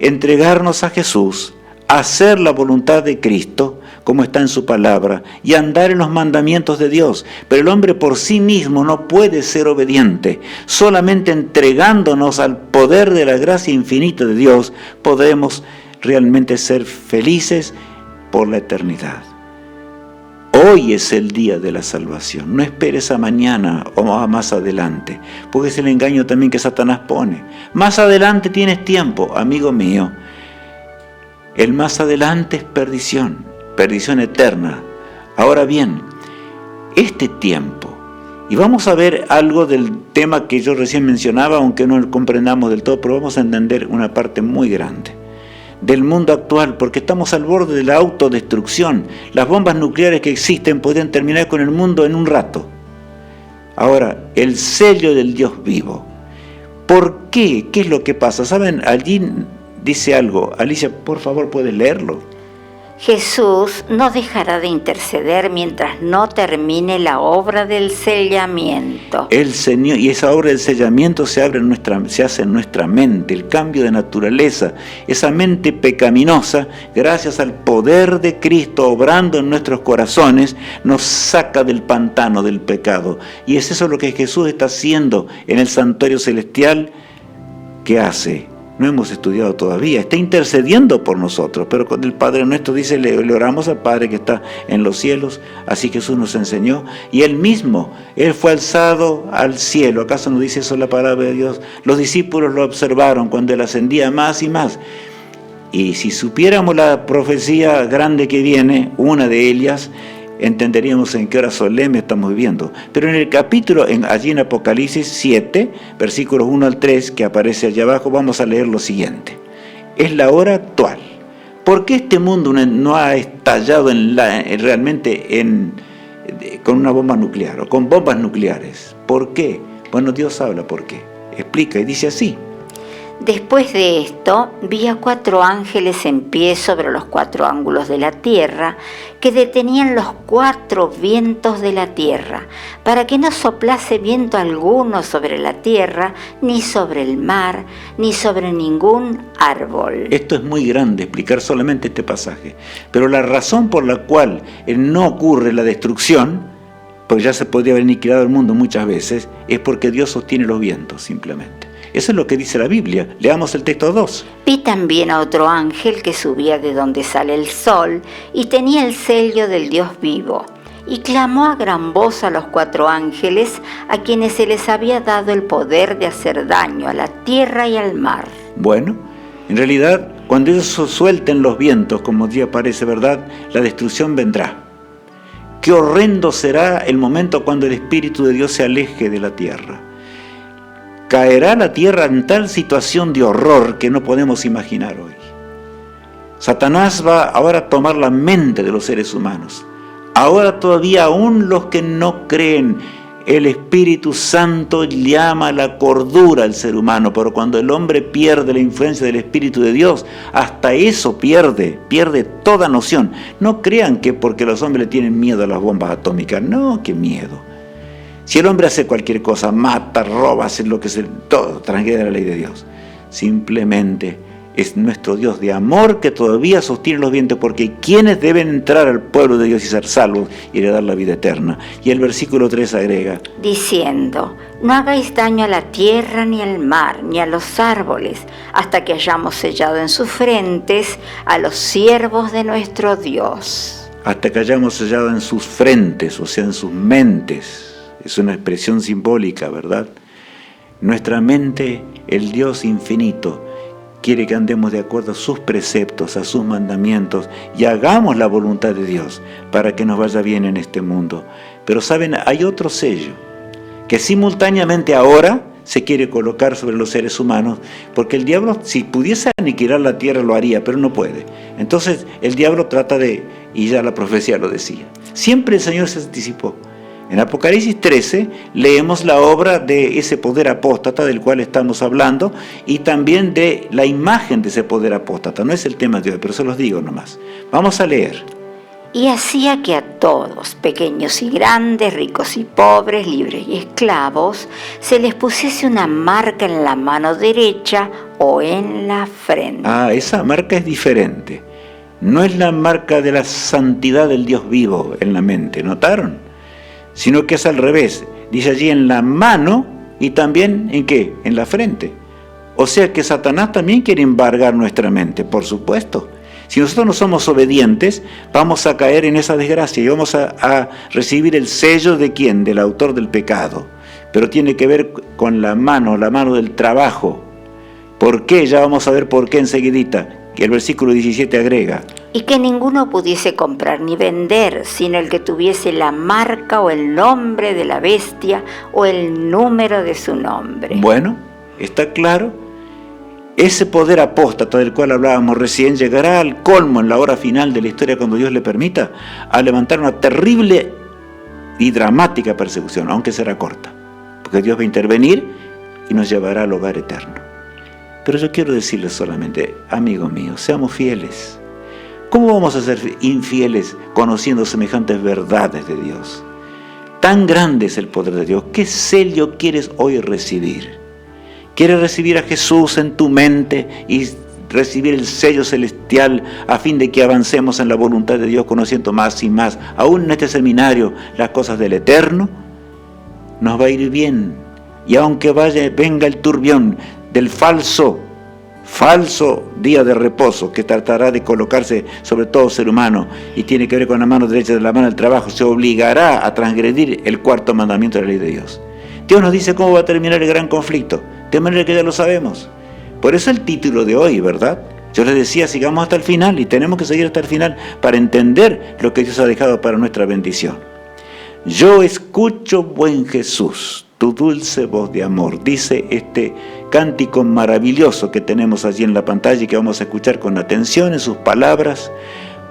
Speaker 2: entregarnos a Jesús, hacer la voluntad de Cristo, como está en su palabra, y andar en los mandamientos de Dios. Pero el hombre por sí mismo no puede ser obediente. Solamente entregándonos al poder de la gracia infinita de Dios, podemos realmente ser felices por la eternidad. Hoy es el día de la salvación. No esperes a mañana o a más adelante, porque es el engaño también que Satanás pone. Más adelante tienes tiempo, amigo mío. El más adelante es perdición, perdición eterna. Ahora bien, este tiempo, y vamos a ver algo del tema que yo recién mencionaba, aunque no lo comprendamos del todo, pero vamos a entender una parte muy grande del mundo actual, porque estamos al borde de la autodestrucción. Las bombas nucleares que existen podrían terminar con el mundo en un rato. Ahora, el sello del Dios vivo. ¿Por qué? ¿Qué es lo que pasa? ¿Saben? Allí dice algo. Alicia, por favor, ¿puedes leerlo?
Speaker 3: Jesús no dejará de interceder mientras no termine la obra del sellamiento.
Speaker 2: El Señor, y esa obra del sellamiento se hace en nuestra mente, el cambio de naturaleza, esa mente pecaminosa, gracias al poder de Cristo obrando en nuestros corazones, nos saca del pantano del pecado. Y es eso lo que Jesús está haciendo en el santuario celestial. ¿Qué hace? no hemos estudiado todavía, está intercediendo por nosotros, pero cuando el Padre nuestro dice, le oramos al Padre que está en los cielos, así Jesús nos enseñó, y Él mismo, Él fue alzado al cielo. ¿Acaso no dice eso la palabra de Dios? Los discípulos lo observaron cuando Él ascendía más y más, y si supiéramos la profecía grande que viene, una de ellas, entenderíamos en qué hora solemne estamos viviendo. Pero en el capítulo, allí en Apocalipsis 7, versículos 1 al 3, que aparece allá abajo, vamos a leer lo siguiente. Es la hora actual. ¿Por qué este mundo no ha estallado realmente con una bomba nuclear o con bombas nucleares? ¿Por qué? Bueno, Dios habla por qué. Explica y dice así.
Speaker 3: Después de esto, vi a 4 ángeles en pie sobre los 4 ángulos de la tierra, que detenían los 4 vientos de la tierra, para que no soplase viento alguno sobre la tierra, ni sobre el mar, ni sobre ningún árbol.
Speaker 2: Esto es muy grande, explicar solamente este pasaje. Pero la razón por la cual no ocurre la destrucción, porque ya se podría haber aniquilado el mundo muchas veces, es porque Dios sostiene los vientos, simplemente. Eso es lo que dice la Biblia. Leamos el texto 2.
Speaker 3: Vi también a otro ángel que subía de donde sale el sol y tenía el sello del Dios vivo. Y clamó a gran voz a los 4 ángeles a quienes se les había dado el poder de hacer daño a la tierra y al mar.
Speaker 2: Bueno, en realidad, cuando ellos suelten los vientos, como día parece, ¿verdad?, la destrucción vendrá. Qué horrendo será el momento cuando el Espíritu de Dios se aleje de la tierra. Caerá la tierra en tal situación de horror que no podemos imaginar hoy. Satanás va ahora a tomar la mente de los seres humanos. Ahora todavía aún los que no creen, el Espíritu Santo llama a la cordura al ser humano, pero cuando el hombre pierde la influencia del Espíritu de Dios, hasta eso pierde toda noción. No crean que porque los hombres le tienen miedo a las bombas atómicas, no, qué miedo. Si el hombre hace cualquier cosa, mata, roba, hace lo que sea, todo transgrede la ley de Dios. Simplemente es nuestro Dios de amor que todavía sostiene los vientos, porque quienes deben entrar al pueblo de Dios y ser salvos y heredar la vida eterna. Y el versículo 3 agrega,
Speaker 3: diciendo, no hagáis daño a la tierra, ni al mar, ni a los árboles, hasta que hayamos sellado en sus frentes a los siervos de nuestro Dios.
Speaker 2: Hasta que hayamos sellado en sus frentes, o sea, en sus mentes. Es una expresión simbólica, ¿verdad? Nuestra mente, el Dios infinito, quiere que andemos de acuerdo a sus preceptos, a sus mandamientos, y hagamos la voluntad de Dios para que nos vaya bien en este mundo. Pero saben, hay otro sello, que simultáneamente ahora se quiere colocar sobre los seres humanos, porque el diablo, si pudiese aniquilar la tierra, lo haría, pero no puede. Entonces el diablo trata y ya la profecía lo decía, siempre el Señor se anticipó. En Apocalipsis 13 leemos la obra de ese poder apóstata del cual estamos hablando, y también de la imagen de ese poder apóstata. No es el tema de hoy, pero se los digo nomás. Vamos a leer.
Speaker 3: Y hacía que a todos, pequeños y grandes, ricos y pobres, libres y esclavos, se les pusiese una marca en la mano derecha o en la frente.
Speaker 2: Esa marca es diferente. No es la marca de la santidad del Dios vivo en la mente, ¿notaron? Sino que es al revés, dice allí en la mano y también ¿en qué? En la frente. O sea que Satanás también quiere embargar nuestra mente, por supuesto. Si nosotros no somos obedientes, vamos a caer en esa desgracia y vamos a recibir el sello de ¿quién? Del autor del pecado. Pero tiene que ver con la mano del trabajo. ¿Por qué? Ya vamos a ver por qué enseguidita. Que el versículo 17 agrega.
Speaker 3: Y que ninguno pudiese comprar ni vender, sino el que tuviese la marca o el nombre de la bestia o el número de su nombre.
Speaker 2: Bueno, está claro. Ese poder apóstata del cual hablábamos recién llegará al colmo en la hora final de la historia, cuando Dios le permita, a levantar una terrible y dramática persecución, aunque será corta, porque Dios va a intervenir y nos llevará al hogar eterno. Pero yo quiero decirles solamente, amigo mío, seamos fieles. ¿Cómo vamos a ser infieles conociendo semejantes verdades de Dios? Tan grande es el poder de Dios. ¿Qué sello quieres hoy recibir? ¿Quieres recibir a Jesús en tu mente y recibir el sello celestial a fin de que avancemos en la voluntad de Dios, conociendo más y más, aún en este seminario, las cosas del eterno? Nos va a ir bien. Y aunque venga el turbión del falso falso día de reposo que tratará de colocarse sobre todo ser humano y tiene que ver con la mano derecha de la mano del trabajo, se obligará a transgredir el cuarto mandamiento de la ley de Dios. Dios nos dice cómo va a terminar el gran conflicto, de manera que ya lo sabemos. Por eso el título de hoy, ¿verdad? Yo les decía, sigamos hasta el final y tenemos que seguir hasta el final para entender lo que Dios ha dejado para nuestra bendición. Yo escucho, buen Jesús, tu dulce voz de amor, dice este cántico maravilloso que tenemos allí en la pantalla y que vamos a escuchar con atención en sus palabras,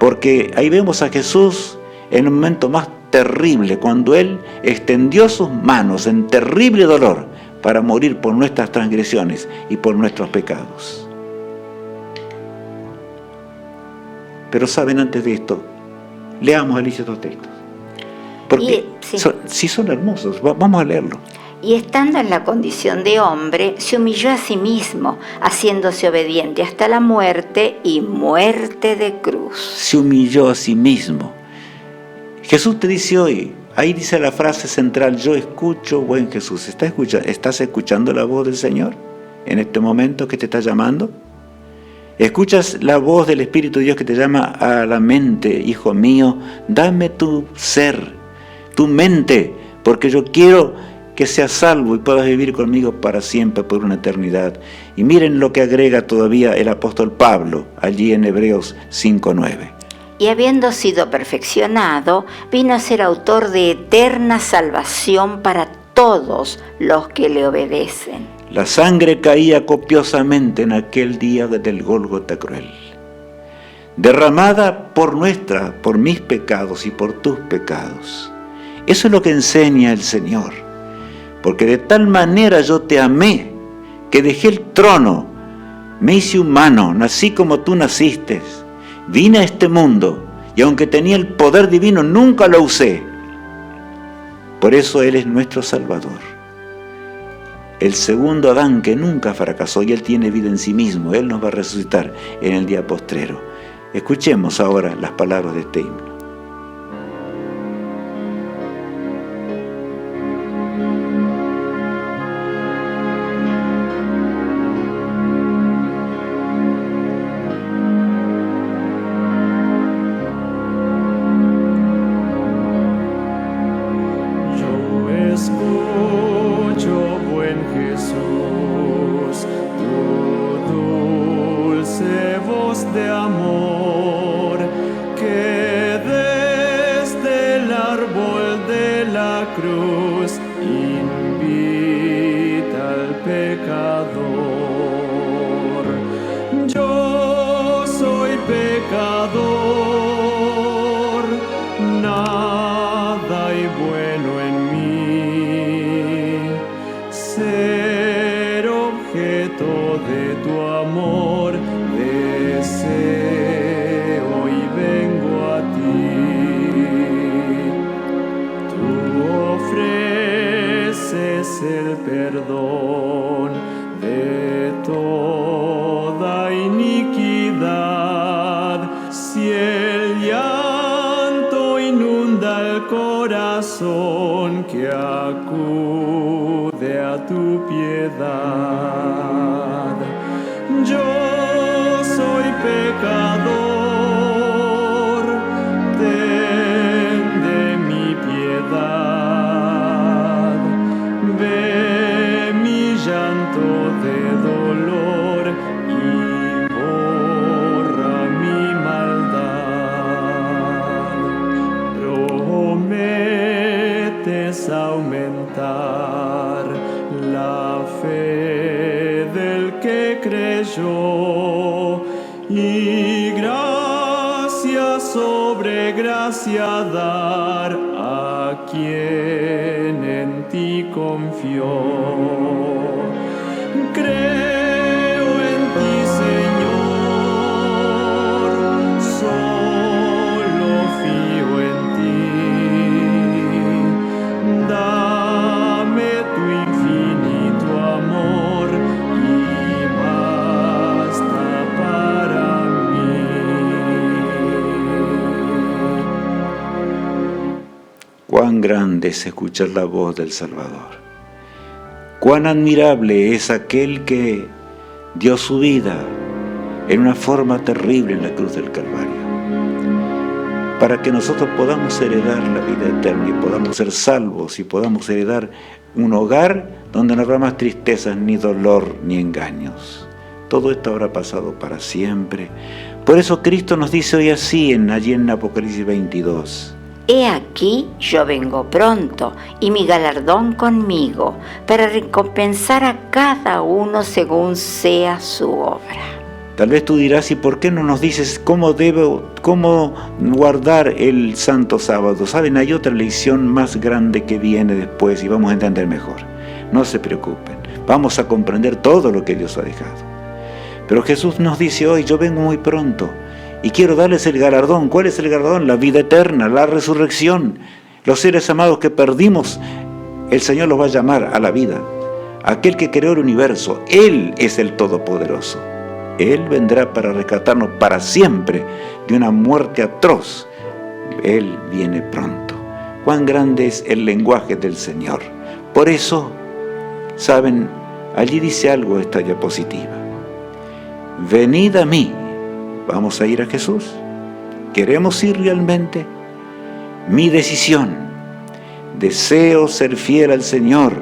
Speaker 2: porque ahí vemos a Jesús en un momento más terrible, cuando Él extendió sus manos en terrible dolor para morir por nuestras transgresiones y por nuestros pecados. Pero saben, antes de esto, leamos, Alicia, estos textos, porque son hermosos. Vamos a leerlo.
Speaker 3: Y estando en la condición de hombre, se humilló a sí mismo, haciéndose obediente hasta la muerte y muerte de cruz.
Speaker 2: Se humilló a sí mismo. Jesús te dice hoy, ahí dice la frase central, yo escucho, buen Jesús. ¿Estás escuchando la voz del Señor en este momento que te está llamando? ¿Escuchas la voz del Espíritu de Dios que te llama a la mente? Hijo mío, dame tu ser, tu mente, porque yo quiero que seas salvo y puedas vivir conmigo para siempre, por una eternidad. Y miren lo que agrega todavía el apóstol Pablo, allí en Hebreos 5:9.
Speaker 3: Y habiendo sido perfeccionado, vino a ser autor de eterna salvación para todos los que le obedecen.
Speaker 2: La sangre caía copiosamente en aquel día del Gólgota cruel, derramada por mis pecados y por tus pecados. Eso es lo que enseña el Señor. Porque de tal manera yo te amé, que dejé el trono, me hice humano, nací como tú naciste, vine a este mundo, y aunque tenía el poder divino, nunca lo usé. Por eso Él es nuestro Salvador. El segundo Adán que nunca fracasó, y Él tiene vida en sí mismo, Él nos va a resucitar en el día postrero. Escuchemos ahora las palabras de este himno.
Speaker 4: Y gracia sobre gracia dar a quien en ti confió. Creo en ti, Señor, solo fío en ti. Dame tu infinito amor y basta para mí.
Speaker 2: Cuán grande es escuchar la voz del Salvador. Cuán admirable es aquel que dio su vida en una forma terrible en la cruz del Calvario, para que nosotros podamos heredar la vida eterna y podamos ser salvos y podamos heredar un hogar donde no habrá más tristezas, ni dolor, ni engaños. Todo esto habrá pasado para siempre. Por eso Cristo nos dice hoy así, allí en Apocalipsis 22.
Speaker 3: He aquí, yo vengo pronto, y mi galardón conmigo, para recompensar a cada uno según sea su obra.
Speaker 2: Tal vez tú dirás, ¿y por qué no nos dices cómo guardar el Santo Sábado? Saben, hay otra lección más grande que viene después y vamos a entender mejor. No se preocupen, vamos a comprender todo lo que Dios ha dejado. Pero Jesús nos dice hoy, yo vengo muy pronto y quiero darles el galardón. ¿Cuál es el galardón? La vida eterna, la resurrección. Los seres amados que perdimos, el Señor los va a llamar a la vida. Aquel que creó el universo, Él es el Todopoderoso. Él vendrá para rescatarnos para siempre de una muerte atroz. Él viene pronto. Cuán grande es el lenguaje del Señor. Por eso, saben, allí dice algo esta diapositiva. Venid a mí. ¿Vamos a ir a Jesús? ¿Queremos ir realmente? Mi decisión. Deseo ser fiel al Señor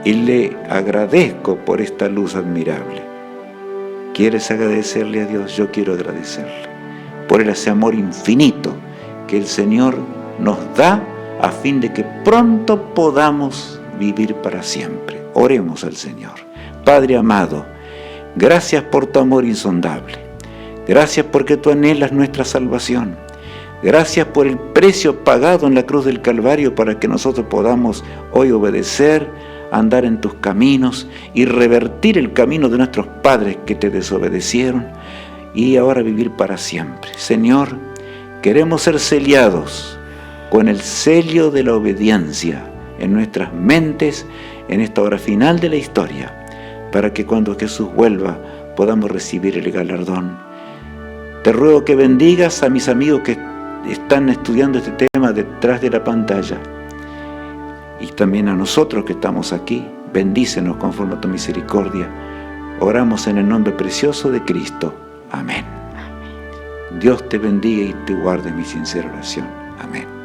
Speaker 2: y le agradezco por esta luz admirable. ¿Quieres agradecerle a Dios? Yo quiero agradecerle por ese amor infinito que el Señor nos da a fin de que pronto podamos vivir para siempre. Oremos al Señor. Padre amado, gracias por tu amor insondable. Gracias porque tú anhelas nuestra salvación. Gracias por el precio pagado en la cruz del Calvario para que nosotros podamos hoy obedecer, andar en tus caminos y revertir el camino de nuestros padres que te desobedecieron y ahora vivir para siempre. Señor, queremos ser sellados con el sello de la obediencia en nuestras mentes en esta hora final de la historia, para que cuando Jesús vuelva podamos recibir el galardón. Te ruego que bendigas a mis amigos que están estudiando este tema detrás de la pantalla. Y también a nosotros que estamos aquí, bendícenos conforme a tu misericordia. Oramos en el nombre precioso de Cristo. Amén. Dios te bendiga y te guarde, mi sincera oración. Amén.